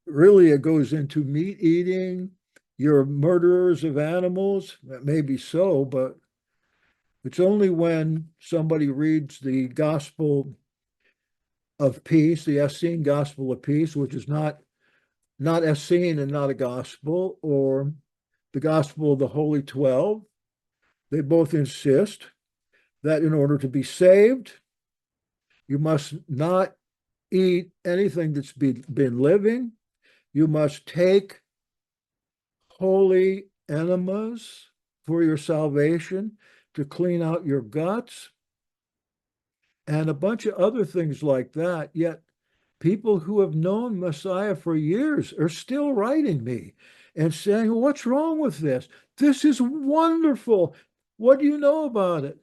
really, it goes into meat eating. You're murderers of animals. That may be so, but it's only when somebody reads the gospel of peace, the Essene gospel of peace, which is not Essene and not a gospel, or the gospel of the Holy 12. They both insist that in order to be saved, you must not eat anything that's been living. You must take holy enemas for your salvation to clean out your guts, and a bunch of other things like that. Yet people who have known Messiah for years are still writing me and saying, well, what's wrong with this? This is wonderful. What do you know about it?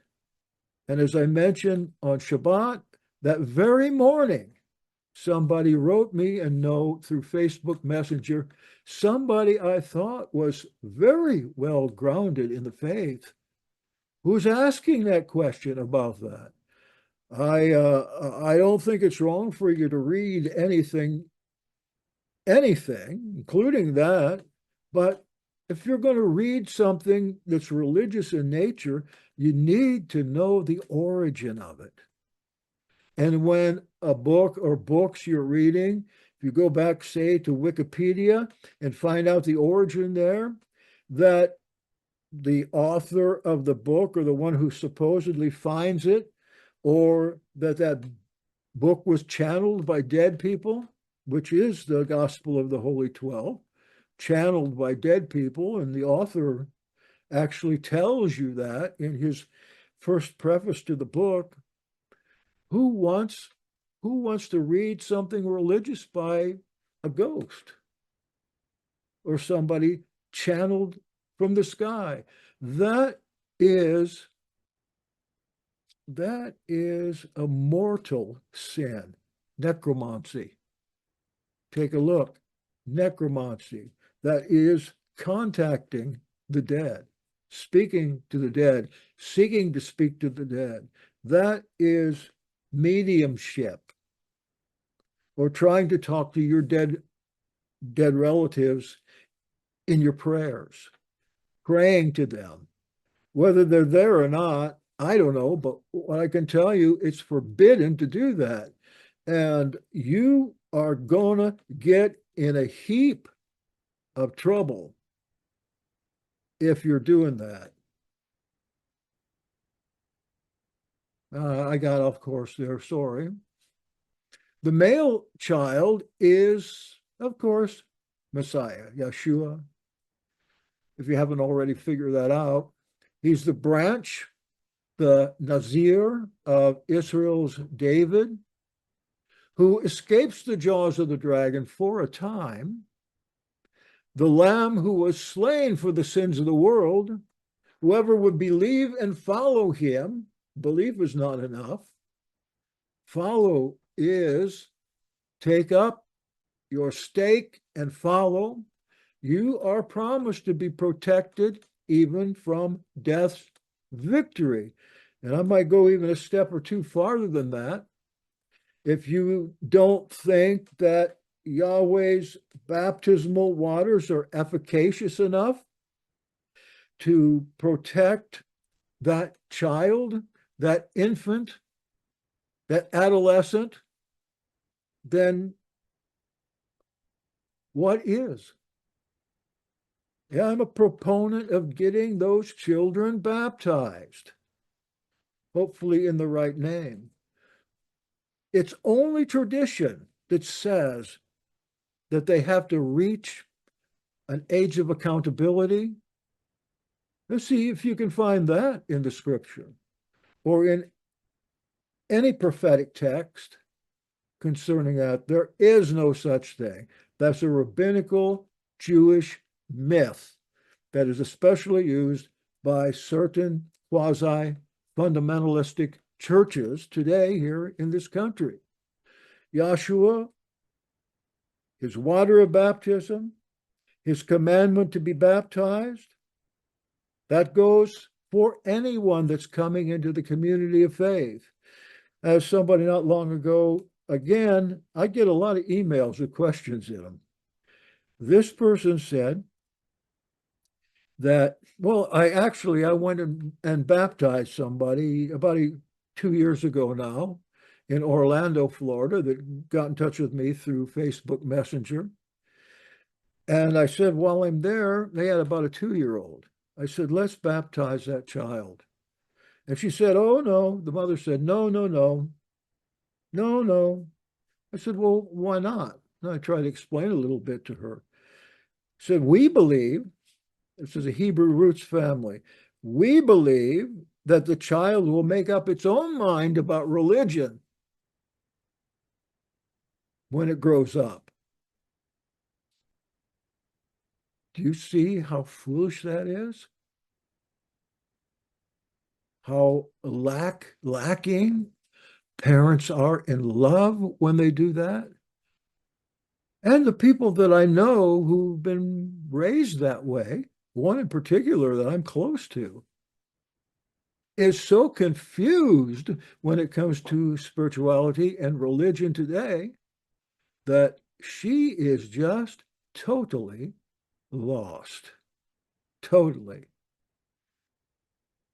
And as I mentioned on Shabbat, that very morning, somebody wrote me a note through Facebook Messenger, somebody I thought was very well grounded in the faith, who's asking that question about that. I don't think it's wrong for you to read anything, including that, but if you're going to read something that's religious in nature, you need to know the origin of it. And when a book or books you're reading, if you go back, say, to Wikipedia and find out the origin there, that the author of the book or the one who supposedly finds it, or that book was channeled by dead people, which is the gospel of the Holy 12, channeled by dead people, and the author actually tells you that in his first preface to the book. Who wants to read something religious by a ghost or somebody channeled from the sky? That is a mortal sin, necromancy. Take a look. Necromancy. That is contacting the dead, speaking to the dead, seeking to speak to the dead. That is mediumship, or trying to talk to your dead relatives in your prayers, praying to them. Whether they're there or not, I don't know, but what I can tell you, it's forbidden to do that. And you are gonna get in a heap of trouble if you're doing that. I got off course there, sorry. The male child is, of course, Messiah, Yeshua. If you haven't already figured that out, he's the branch, the Nazir of Israel's David, who escapes the jaws of the dragon for a time, the lamb who was slain for the sins of the world. Whoever would believe and follow him, belief is not enough. Follow is take up your stake and follow. You are promised to be protected even from death's victory. And I might go even a step or two farther than that. If you don't think that Yahweh's baptismal waters are efficacious enough to protect that child, that infant, that adolescent, then what is? Yeah, I'm a proponent of getting those children baptized, hopefully in the right name. It's only tradition that says that they have to reach an age of accountability. Let's see if you can find that in the scripture or in any prophetic text concerning that. There is no such thing. That's a rabbinical Jewish myth that is especially used by certain quasi-fundamentalistic churches today here in this country. Yahshua, his water of baptism, his commandment to be baptized, that goes for anyone that's coming into the community of faith. As somebody not long ago, again, I get a lot of emails with questions in them. This person said that, well, I went and baptized somebody about 2 years ago now in Orlando, Florida, that got in touch with me through Facebook Messenger. And I said, while I'm there, they had about a 2-year-old. I said, let's baptize that child. And she said, oh, no. The mother said, no, no, no, no, no. I said, well, why not? And I tried to explain a little bit to her. I said, we believe, this is a Hebrew roots family, we believe that the child will make up its own mind about religion when it grows up. Do you see how foolish that is? How lacking parents are in love when they do that? And the people that I know who've been raised that way, one in particular that I'm close to, is so confused when it comes to spirituality and religion today that she is just totally lost. Totally.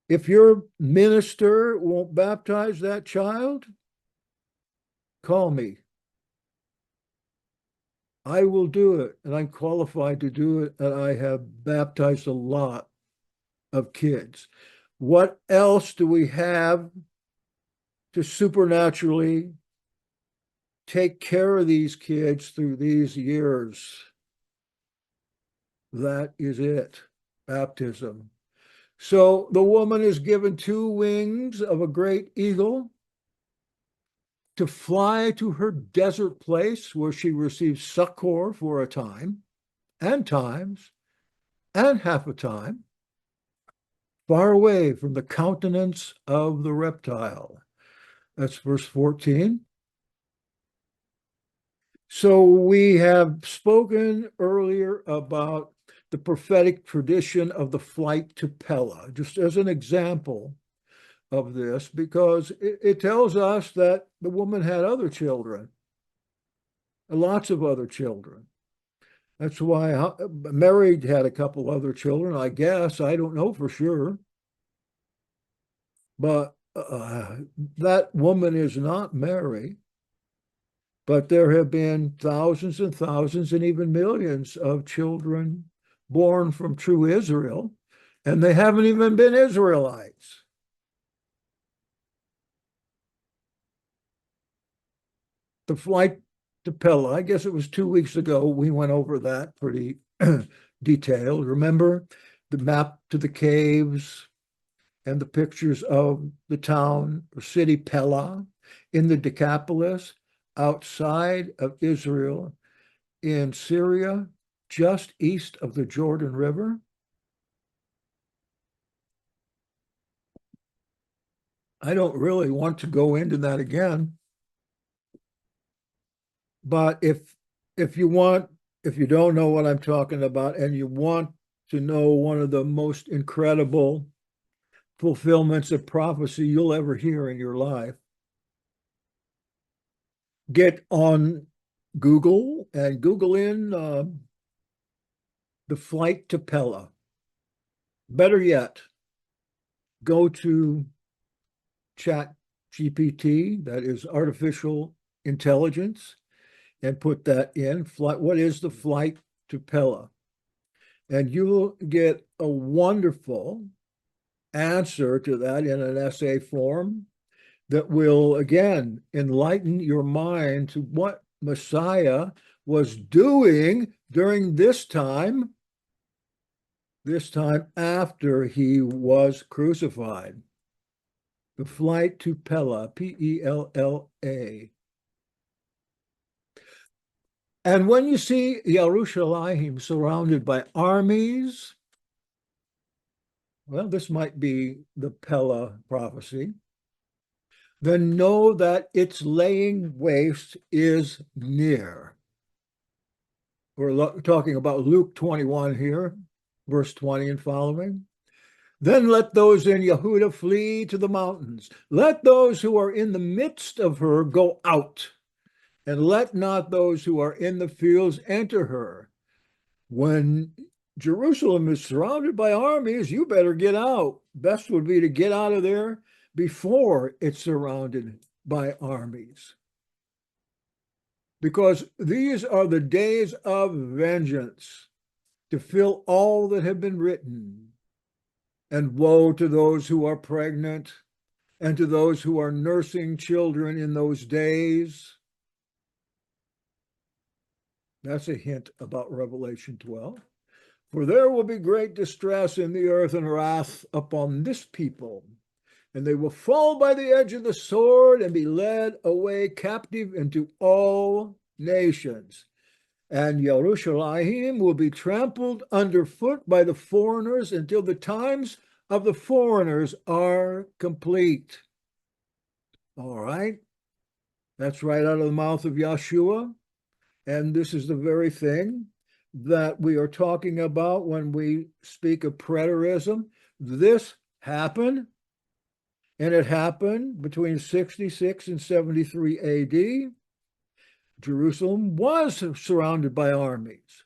If your minister won't baptize that child, call me. I will do it, and I'm qualified to do it, and I have baptized a lot of kids. What else do we have to supernaturally take care of these kids through these years? That is it, baptism. So the woman is given 2 wings of a great eagle to fly to her desert place where she receives succor for a time and times and half a time, far away from the countenance of the reptile. That's verse 14. So we have spoken earlier about the prophetic tradition of the flight to Pella, just as an example of this, because it tells us that the woman had other children, lots of other children. That's why Mary had a couple other children, I guess. I don't know for sure. But that woman is not Mary, but there have been thousands and thousands and even millions of children born from true Israel, and they haven't even been Israelites. The flight to Pella, I guess it was 2 weeks ago, we went over that pretty detailed. Remember the map to the caves and the pictures of the town or city Pella in the Decapolis outside of Israel in Syria, just east of the Jordan River? I don't really want to go into that again. But if you want, if you don't know what I'm talking about and you want to know one of the most incredible fulfillments of prophecy you'll ever hear in your life, get on Google and Google in the flight to Pella. Better yet, go to Chat GPT, that is artificial intelligence, and put that in. What is the flight to Pella? And you will get a wonderful answer to that in an essay form that will, again, enlighten your mind to what Messiah was doing during this time after he was crucified. The flight to Pella, P-E-L-L-A. And when you see Yerushalayim surrounded by armies, well, this might be the Pella prophecy, then know that its laying waste is near. We're talking about Luke 21 here, verse 20 and following. Then let those in Yehuda flee to the mountains. Let those who are in the midst of her go out, and let not those who are in the fields enter her. When Jerusalem is surrounded by armies, you better get out. Best would be to get out of there before it's surrounded by armies. Because these are the days of vengeance to fill all that have been written. And woe to those who are pregnant and to those who are nursing children in those days. That's a hint about Revelation 12. For there will be great distress in the earth and wrath upon this people, and they will fall by the edge of the sword and be led away captive into all nations. And Yerushalayim will be trampled underfoot by the foreigners until the times of the foreigners are complete. All right. That's right out of the mouth of Yeshua. And this is the very thing that we are talking about when we speak of preterism. This happened, and it happened between 66 and 73 AD. Jerusalem was surrounded by armies.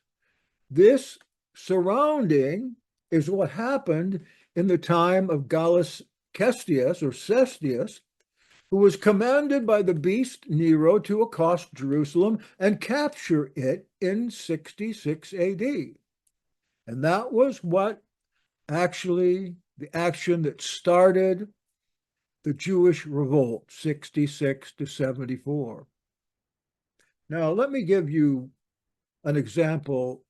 This surrounding is what happened in the time of Gallus Cestius or Cestius, who was commanded by the beast Nero to accost Jerusalem and capture it in 66 AD. And that was what actually the action that started the Jewish revolt, 66 to 74. Now, let me give you an example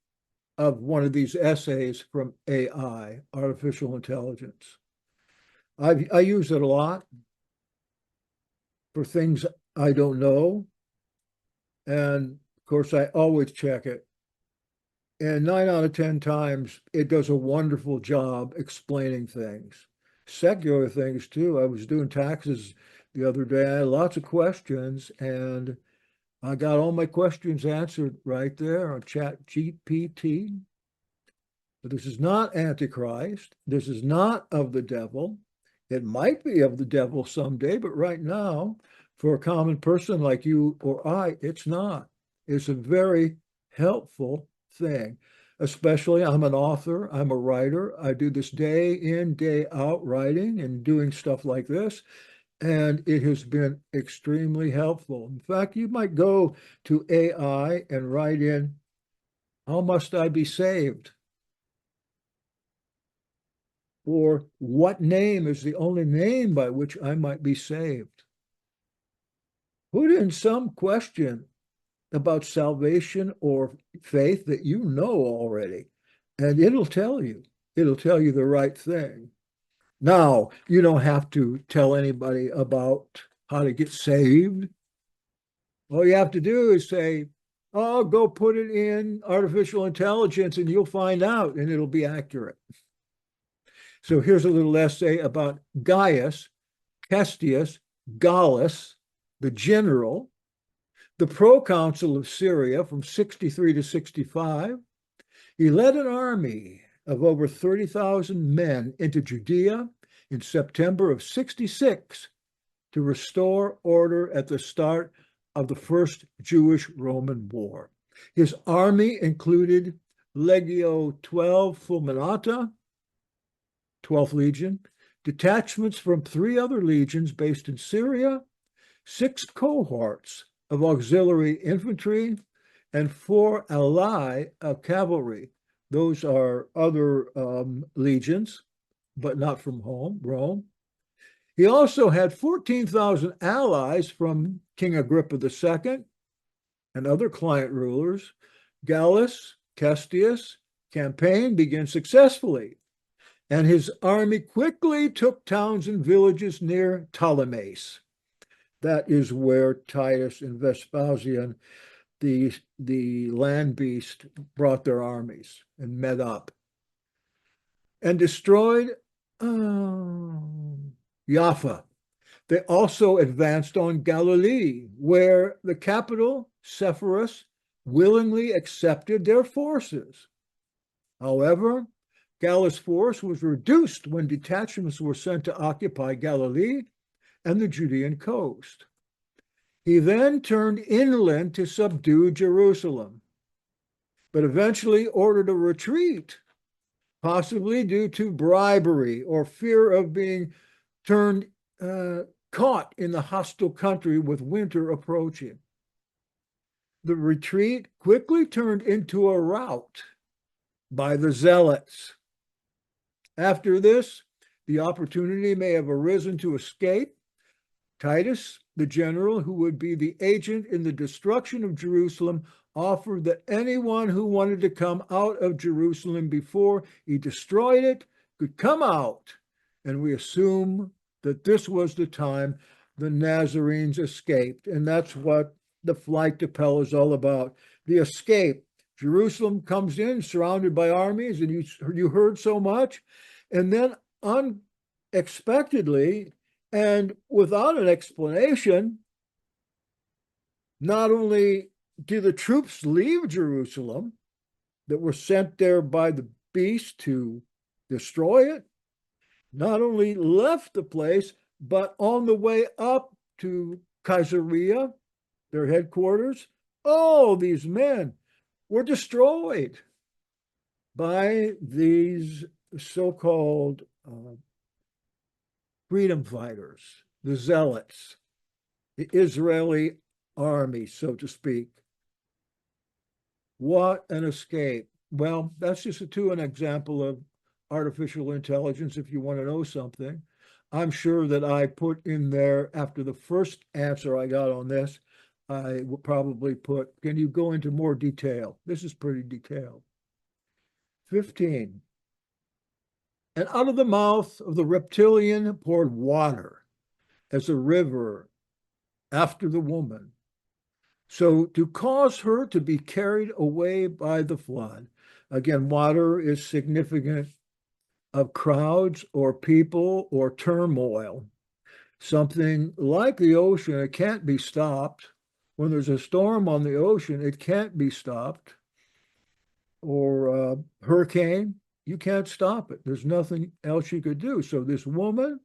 of one of these essays from AI, artificial intelligence. I use it a lot for things I don't know. And of course, I always check it. And 9 out of 10 times, it does a wonderful job explaining things, secular things too. I was doing taxes the other day. I had lots of questions, and I got all my questions answered right there on Chat GPT. But this is not Antichrist. This is not of the devil. It might be of the devil someday, but right now, for a common person like you or I, it's not. It's a very helpful thing. Especially, I'm an author, I'm a writer. I do this day in, day out writing and doing stuff like this. and it has been extremely helpful. In fact, you might go to AI and write in, how must I be saved? Or what name is the only name by which I might be saved? Put in some question about salvation or faith that you know already, and it'll tell you. It'll tell you the right thing. Now, you don't have to tell anybody about how to get saved. All you have to do is say, oh, go put it in artificial intelligence and you'll find out, and it'll be accurate. So here's a little essay about Gaius Castius Gallus, the general, the proconsul of Syria from 63 to 65. He led an army of over 30,000 men into Judea in September of 66 to restore order at the start of the First Jewish-Roman War. His army included Legio 12 Fulminata, 12th Legion, detachments from 3 other legions based in Syria, 6 cohorts of auxiliary infantry, and 4 alai of cavalry. Those are other legions, but not from Rome. He also had 14,000 allies from King Agrippa II and other client rulers. Gallus Castius' campaign began successfully, and his army quickly took towns and villages near Ptolemais. That is where Titus and Vespasian, the land beast, brought their armies and met up and destroyed Jaffa. They also advanced on Galilee, where the capital, Sepphoris, willingly accepted their forces. However, Gallus' force was reduced when detachments were sent to occupy Galilee and the Judean coast. He then turned inland to subdue Jerusalem, but eventually ordered a retreat, possibly due to bribery or fear of being caught in the hostile country with winter approaching. The retreat quickly turned into a rout by the zealots. After this, the opportunity may have arisen to escape. Titus, the general who would be the agent in the destruction of Jerusalem, offered that anyone who wanted to come out of Jerusalem before he destroyed it could come out. And we assume that this was the time the Nazarenes escaped. And that's what the flight to Pella is all about, the escape. Jerusalem comes in surrounded by armies, and you heard so much. And then unexpectedly and without an explanation, not only do the troops leave Jerusalem that were sent there by the beast to destroy it, not only left the place, but on the way up to Caesarea, their headquarters, all these men were destroyed by these so-called freedom fighters, the zealots, the Israeli army, so to speak. What an escape. Well, that's just an example of artificial intelligence if you want to know something. I'm sure that I put in there, after the first answer I got on this, I will probably put, can you go into more detail? This is pretty detailed. 15. And out of the mouth of the reptilian poured water as a river after the woman, so to cause her to be carried away by the flood. Again, water is significant of crowds or people or turmoil. Something like the ocean, it can't be stopped. When there's a storm on the ocean, it can't be stopped. Or a hurricane, you can't stop it. There's nothing else you could do. So this woman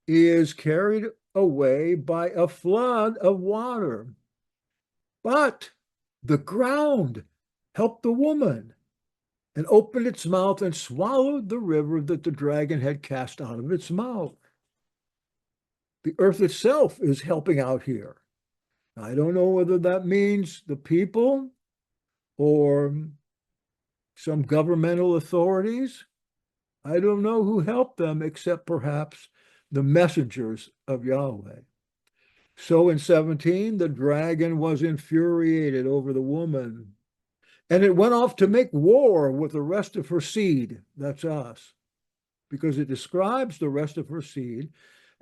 is carried away by a flood of water. But the ground helped the woman and opened its mouth and swallowed the river that the dragon had cast out of its mouth. The earth itself is helping out here. I don't know whether that means the people or some governmental authorities. I don't know who helped them except perhaps the messengers of Yahweh. So in 17, the dragon was infuriated over the woman, and it went off to make war with the rest of her seed. That's us, because it describes the rest of her seed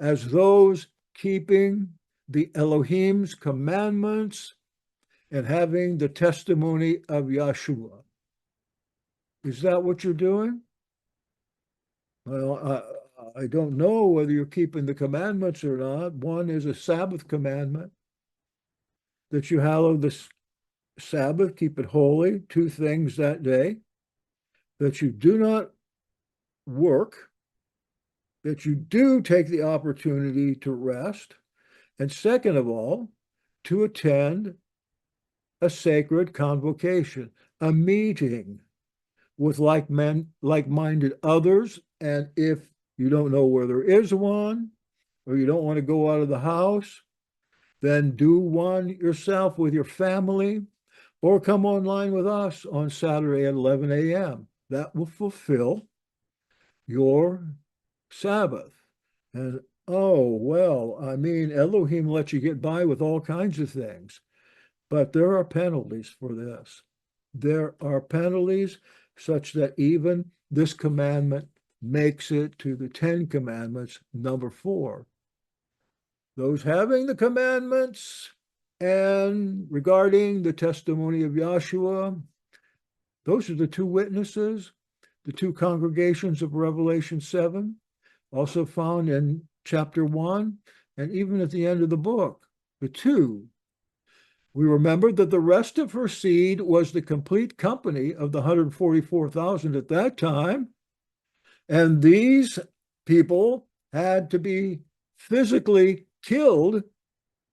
as those keeping the Elohim's commandments and having the testimony of Yahshua. Is that what you're doing? Well, I don't know whether you're keeping the commandments or not. One is a Sabbath commandment, that you hallow the Sabbath, keep it holy, 2 things that day, that you do not work, that you do take the opportunity to rest, and second of all, to attend a sacred convocation, a meeting with like-minded others. And if you don't know where there is one, or you don't want to go out of the house, then do one yourself with your family, or come online with us on Saturday at 11 a.m. That will fulfill your Sabbath. And oh, well, I mean, Elohim lets you get by with all kinds of things, but there are penalties for this. There are penalties such that even this commandment makes it to the 10 Commandments, number 4. Those having the commandments and regarding the testimony of Yahshua, those are the 2 witnesses, the 2 congregations of Revelation 7, also found in chapter 1, and even at the end of the book, the 2. We remember that the rest of her seed was the complete company of the 144,000 at that time, and these people had to be physically killed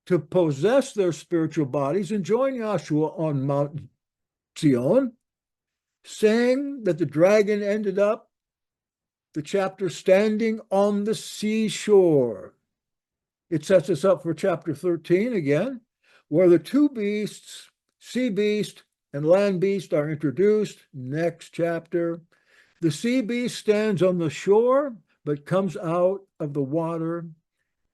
to possess their spiritual bodies and join Yahshua on Mount Zion, saying that the dragon ended up, the chapter, standing on the seashore. It sets us up for chapter 13 again, where the 2 beasts, sea beast and land beast, are introduced. Next chapter. The sea beast stands on the shore, but comes out of the water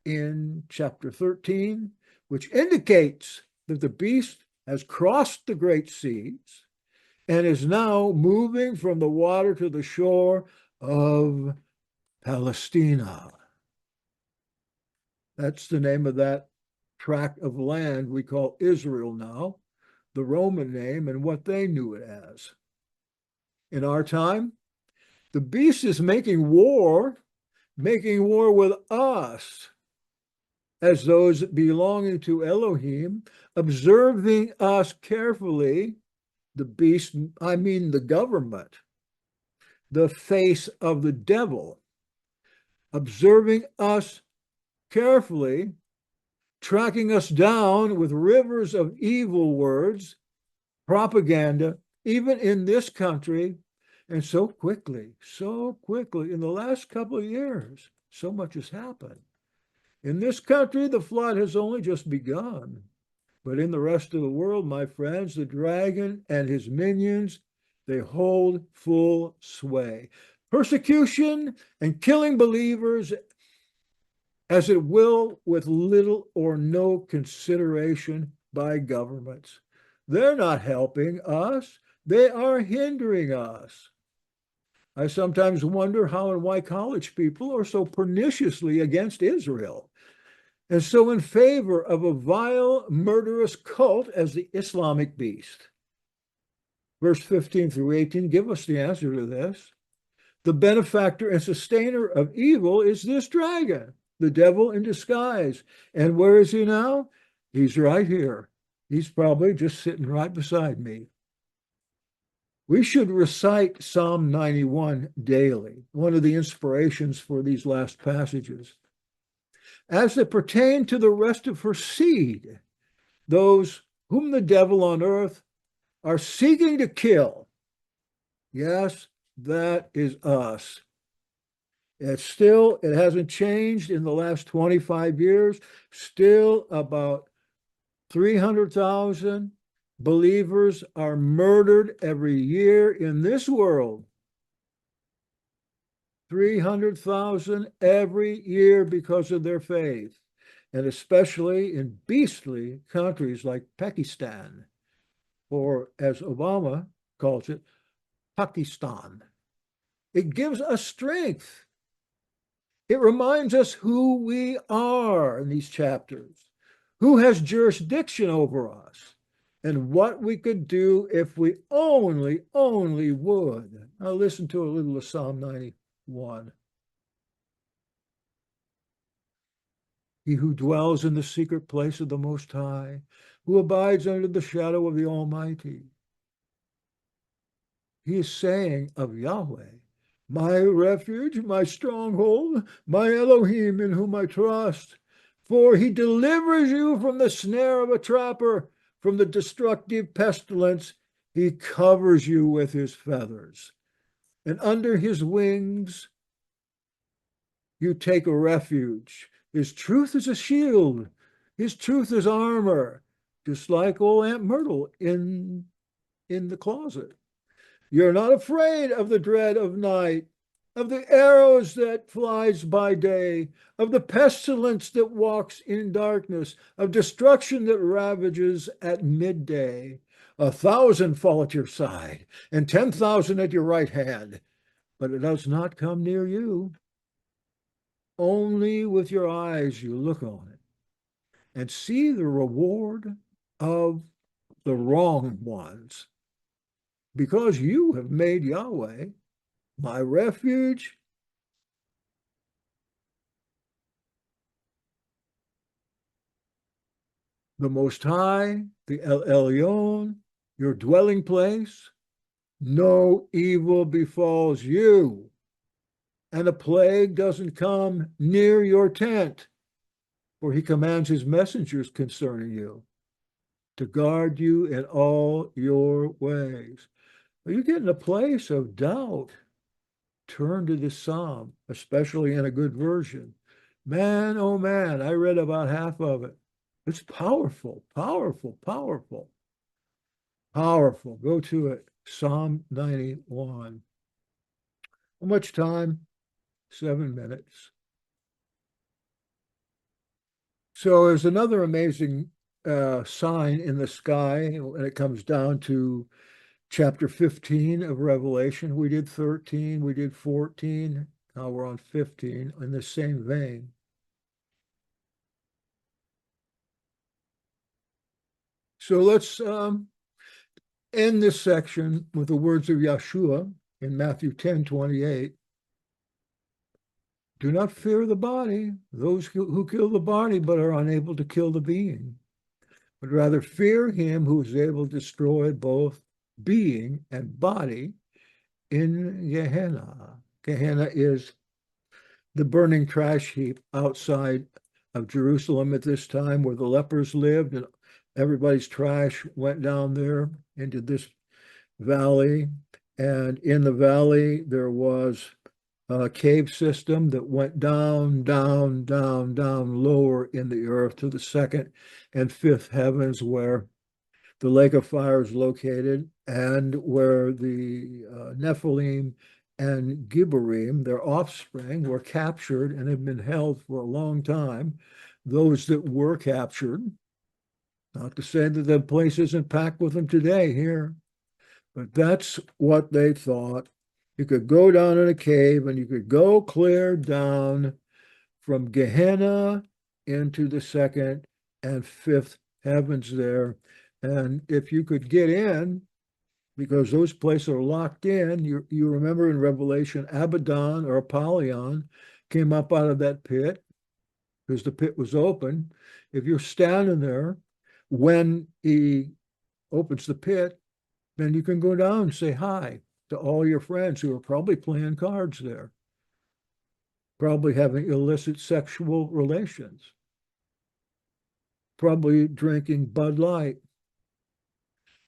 in chapter 13, which indicates that the beast has crossed the great seas and is now moving from the water to the shore of Palestina. That's the name of that tract of land we call Israel now, the Roman name and what they knew it as. In our time, the beast is making war with us as those belonging to Elohim, observing us carefully. The beast, I mean the government, the face of the devil, observing us carefully, tracking us down with rivers of evil words, propaganda, even in this country, and so quickly, in the last couple of years, so much has happened. In this country, the flood has only just begun. But in the rest of the world, my friends, the dragon and his minions, they hold full sway. Persecution and killing believers as it will, with little or no consideration by governments. They're not helping us. They are hindering us. I sometimes wonder how and why college people are so perniciously against Israel and so in favor of a vile, murderous cult as the Islamic beast. Verse 15 through 18 give us the answer to this. The benefactor and sustainer of evil is this dragon, the devil in disguise. And where is he now? He's right here. He's probably just sitting right beside me. We should recite Psalm 91 daily, one of the inspirations for these last passages. As they pertain to the rest of her seed, those whom the devil on earth are seeking to kill. Yes, that is us. It hasn't changed in the last 25 years. Still about 300,000 believers are murdered every year in this world. 300,000 every year because of their faith, and especially in beastly countries like Pakistan, or as Obama calls it, Pakistan. It gives us strength. It reminds us who we are in these chapters, who has jurisdiction over us, and what we could do if we only would. Now listen to a little of Psalm 91. He who dwells in the secret place of the Most High, who abides under the shadow of the Almighty. He is saying of Yahweh, my refuge, my stronghold, my Elohim in whom I trust. For he delivers you from the snare of a trapper, from the destructive pestilence. He covers you with his feathers, and under his wings you take a refuge. His truth is a shield. His truth is armor, just like old Aunt Myrtle in the closet. You're not afraid of the dread of night, of the arrows that flies by day, of the pestilence that walks in darkness, of destruction that ravages at midday. 1,000 fall at your side, and 10,000 at your right hand, but it does not come near you. Only with your eyes you look on it and see the reward of the wrong ones, because you have made Yahweh my refuge, the Most High, the El Elyon, your dwelling place. No evil befalls you, and a plague doesn't come near your tent, for he commands his messengers concerning you to guard you in all your ways. When you get in a place of doubt, turn to this psalm, especially in a good version. Man, oh man, I read about half of it. It's powerful, powerful, powerful, powerful. Go to it. Psalm 91. How much time? 7 minutes. So there's another amazing sign in the sky when it comes down to chapter 15 of Revelation. We did 13, we did 14. Now we're on 15 in the same vein. So let's end this section with the words of Yeshua in Matthew 10:28. Do not fear the body, those who kill the body but are unable to kill the being, but rather fear him who is able to destroy both being and body in Gehenna. Gehenna is the burning trash heap outside of Jerusalem at this time, where the lepers lived, and everybody's trash went down there into this valley. And in the valley, there was a cave system that went down, down, down, down lower in the earth to the second and fifth heavens, where the lake of fire is located, and where the Nephilim and Gibborim, their offspring, were captured and have been held for a long time. Those that were captured, not to say that the place isn't packed with them today here, but that's what they thought. You could go down in a cave and you could go clear down from Gehenna into the second and fifth heavens there. And if you could get in, because those places are locked in, you remember in Revelation, Abaddon or Apollyon came up out of that pit because the pit was open. If you're standing there when he opens the pit, then you can go down and say hi to all your friends who are probably playing cards there, probably having illicit sexual relations, probably drinking Bud Light.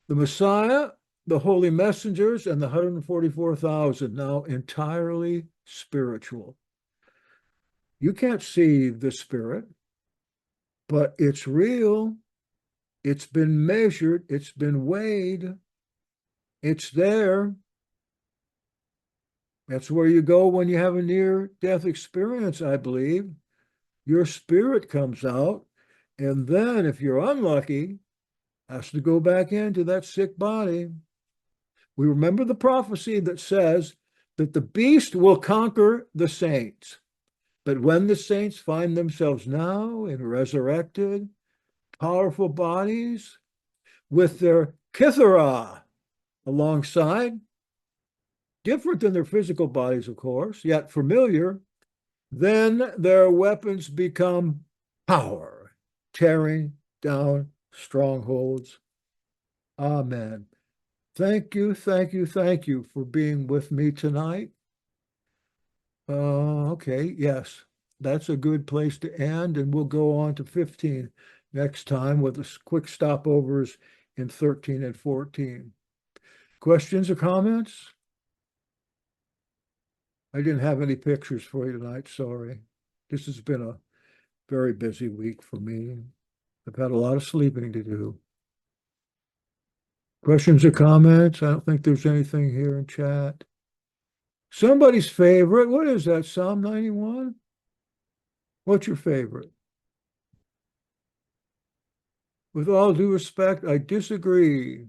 The Messiah, the holy messengers, and the 144,000 now entirely spiritual. You can't see the spirit, but it's real. It's been measured. It's been weighed. It's there. That's where you go when you have a near-death experience, I believe. Your spirit comes out, and then if you're unlucky, has to go back into that sick body. We remember the prophecy that says that the beast will conquer the saints. But when the saints find themselves now in resurrected, powerful bodies with their kithara alongside, different than their physical bodies, of course, yet familiar, then their weapons become power, tearing down strongholds. Amen. Thank you, thank you, thank you for being with me tonight. Okay, yes, that's a good place to end, and we'll go on to 15 next time with the quick stopovers in 13 and 14. Questions or comments? I didn't have any pictures for you tonight, sorry. This has been a very busy week for me. I've had a lot of sleeping to do. Questions or comments? I don't think there's anything here in chat. Somebody's favorite. What is that? Psalm 91? What's your favorite? With all due respect, I disagree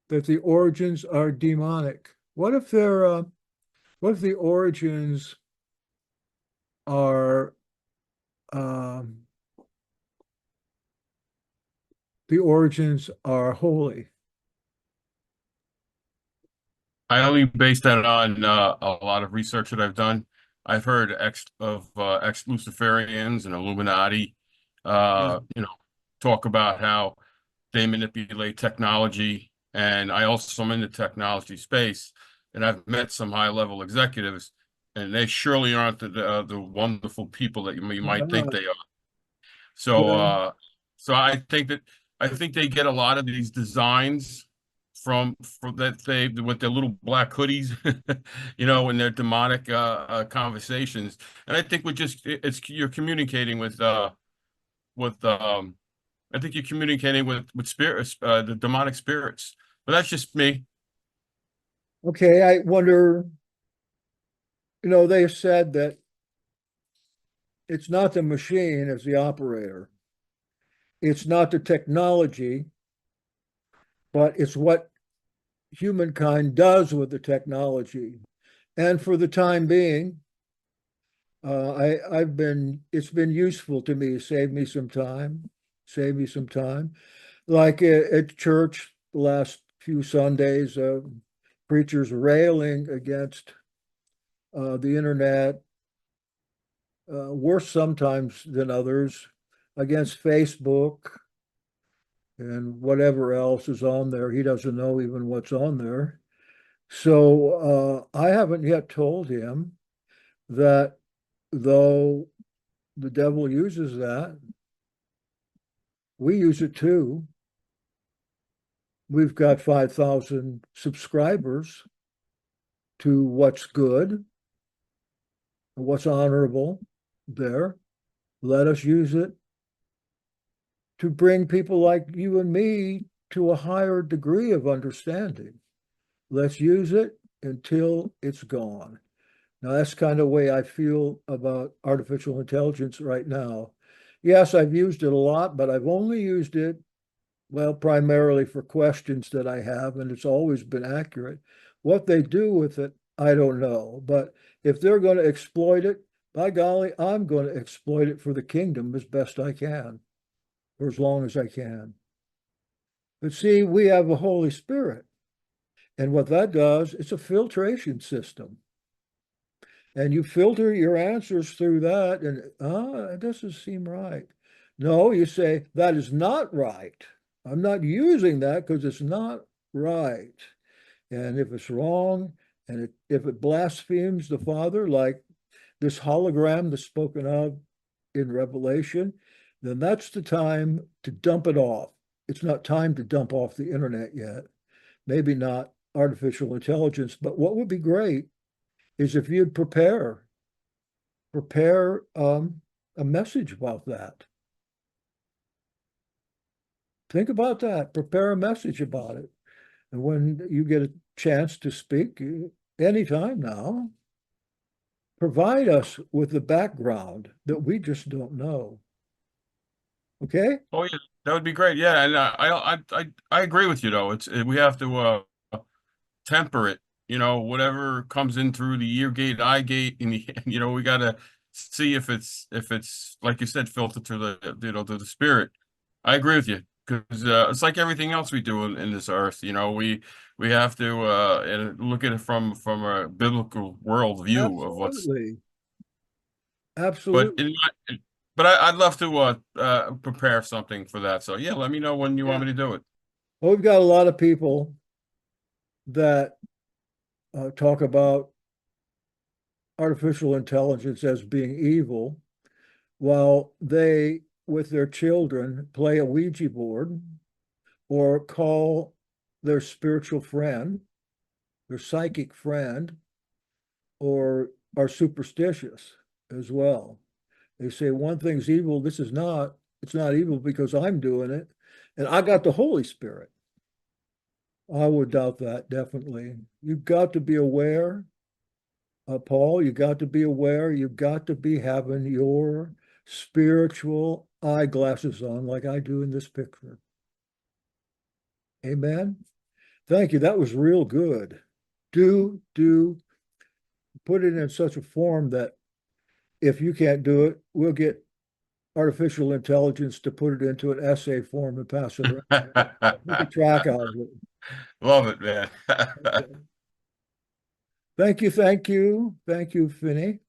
that the origins are demonic. What if the origins are holy? I only base that on a lot of research that I've done. I've heard ex-Luciferians and Illuminati, Yeah. talk about how they manipulate technology, and I also am in the technology space, and I've met some high-level executives, and they surely aren't the wonderful people that you might think they are. So, Well, so I think they get a lot of these designs from that they with their little black hoodies, in their demonic conversations. And I think it's you're communicating with I think you're communicating with spirits, the demonic spirits. But that's just me. okay, I wonder, they said that it's not the machine as the operator. It's not the technology, but it's what humankind does with the technology. And for the time being, it's been useful to me, save me some time. Like at church, the last few Sundays, preachers railing against the internet, worse sometimes than others, against Facebook and whatever else is on there. He doesn't know even what's on there. So I haven't yet told him that though the devil uses that, we use it too. We've got 5,000 subscribers to what's good, what's honorable there. Let us use it to bring people like you and me to a higher degree of understanding. Let's use it until it's gone. Now, that's kind of the way I feel about artificial intelligence right now. Yes, I've used it a lot, but I've only used it, well, primarily for questions that I have, and it's always been accurate. What they do with it, I don't know. But if they're going to exploit it, by golly, I'm going to exploit it for the kingdom as best I can, for as long as I can. But see, we have a Holy Spirit. And what that does, it's a filtration system. And you filter your answers through that, and it doesn't seem right. No, you say, that is not right. I'm not using that because it's not right. And if it's wrong, and if it blasphemes the Father, like this hologram that's spoken of in Revelation, then that's the time to dump it off. It's not time to dump off the internet yet. Maybe not artificial intelligence, but what would be great is if you'd prepare prepare a message about that. Think about that. Prepare a message about it. And when you get a chance to speak, anytime now, provide us with the background that we just don't know. Okay? Oh yeah, that would be great. Yeah, and I agree with you though. We have to temper it. You know, whatever comes in through the ear gate, eye gate, and you know, we gotta see if it's like you said, filtered through through the spirit. I agree with you because it's like everything else we do in this earth. You know, we have to and look at it from a biblical worldview of what's. Absolutely. But Absolutely. I'd love to prepare something for that. So yeah, let me know when you want Yeah. me to do it. Well, we've got a lot of people that talk about artificial intelligence as being evil while they, with their children, play a Ouija board or call their spiritual friend, their psychic friend, or are superstitious as well. They say one thing's evil, this is not. It's not evil because I'm doing it. And I got the Holy Spirit. I would doubt that, definitely. You've got to be aware, Paul, you got to be aware. You've got to be having your spiritual eyeglasses on, like I do in this picture. Amen. Thank you. That was real good. Do put it in such a form that if you can't do it, we'll get artificial intelligence to put it into an essay form and pass it around. Make a track out of it. Love it, man. Okay. Thank you, Finney.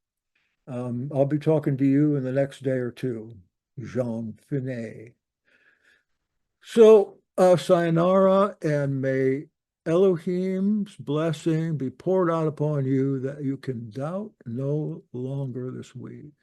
I'll be talking to you in the next day or two, Jean Finney. So, sayonara, and may Elohim's blessing be poured out upon you that you can doubt no longer this week.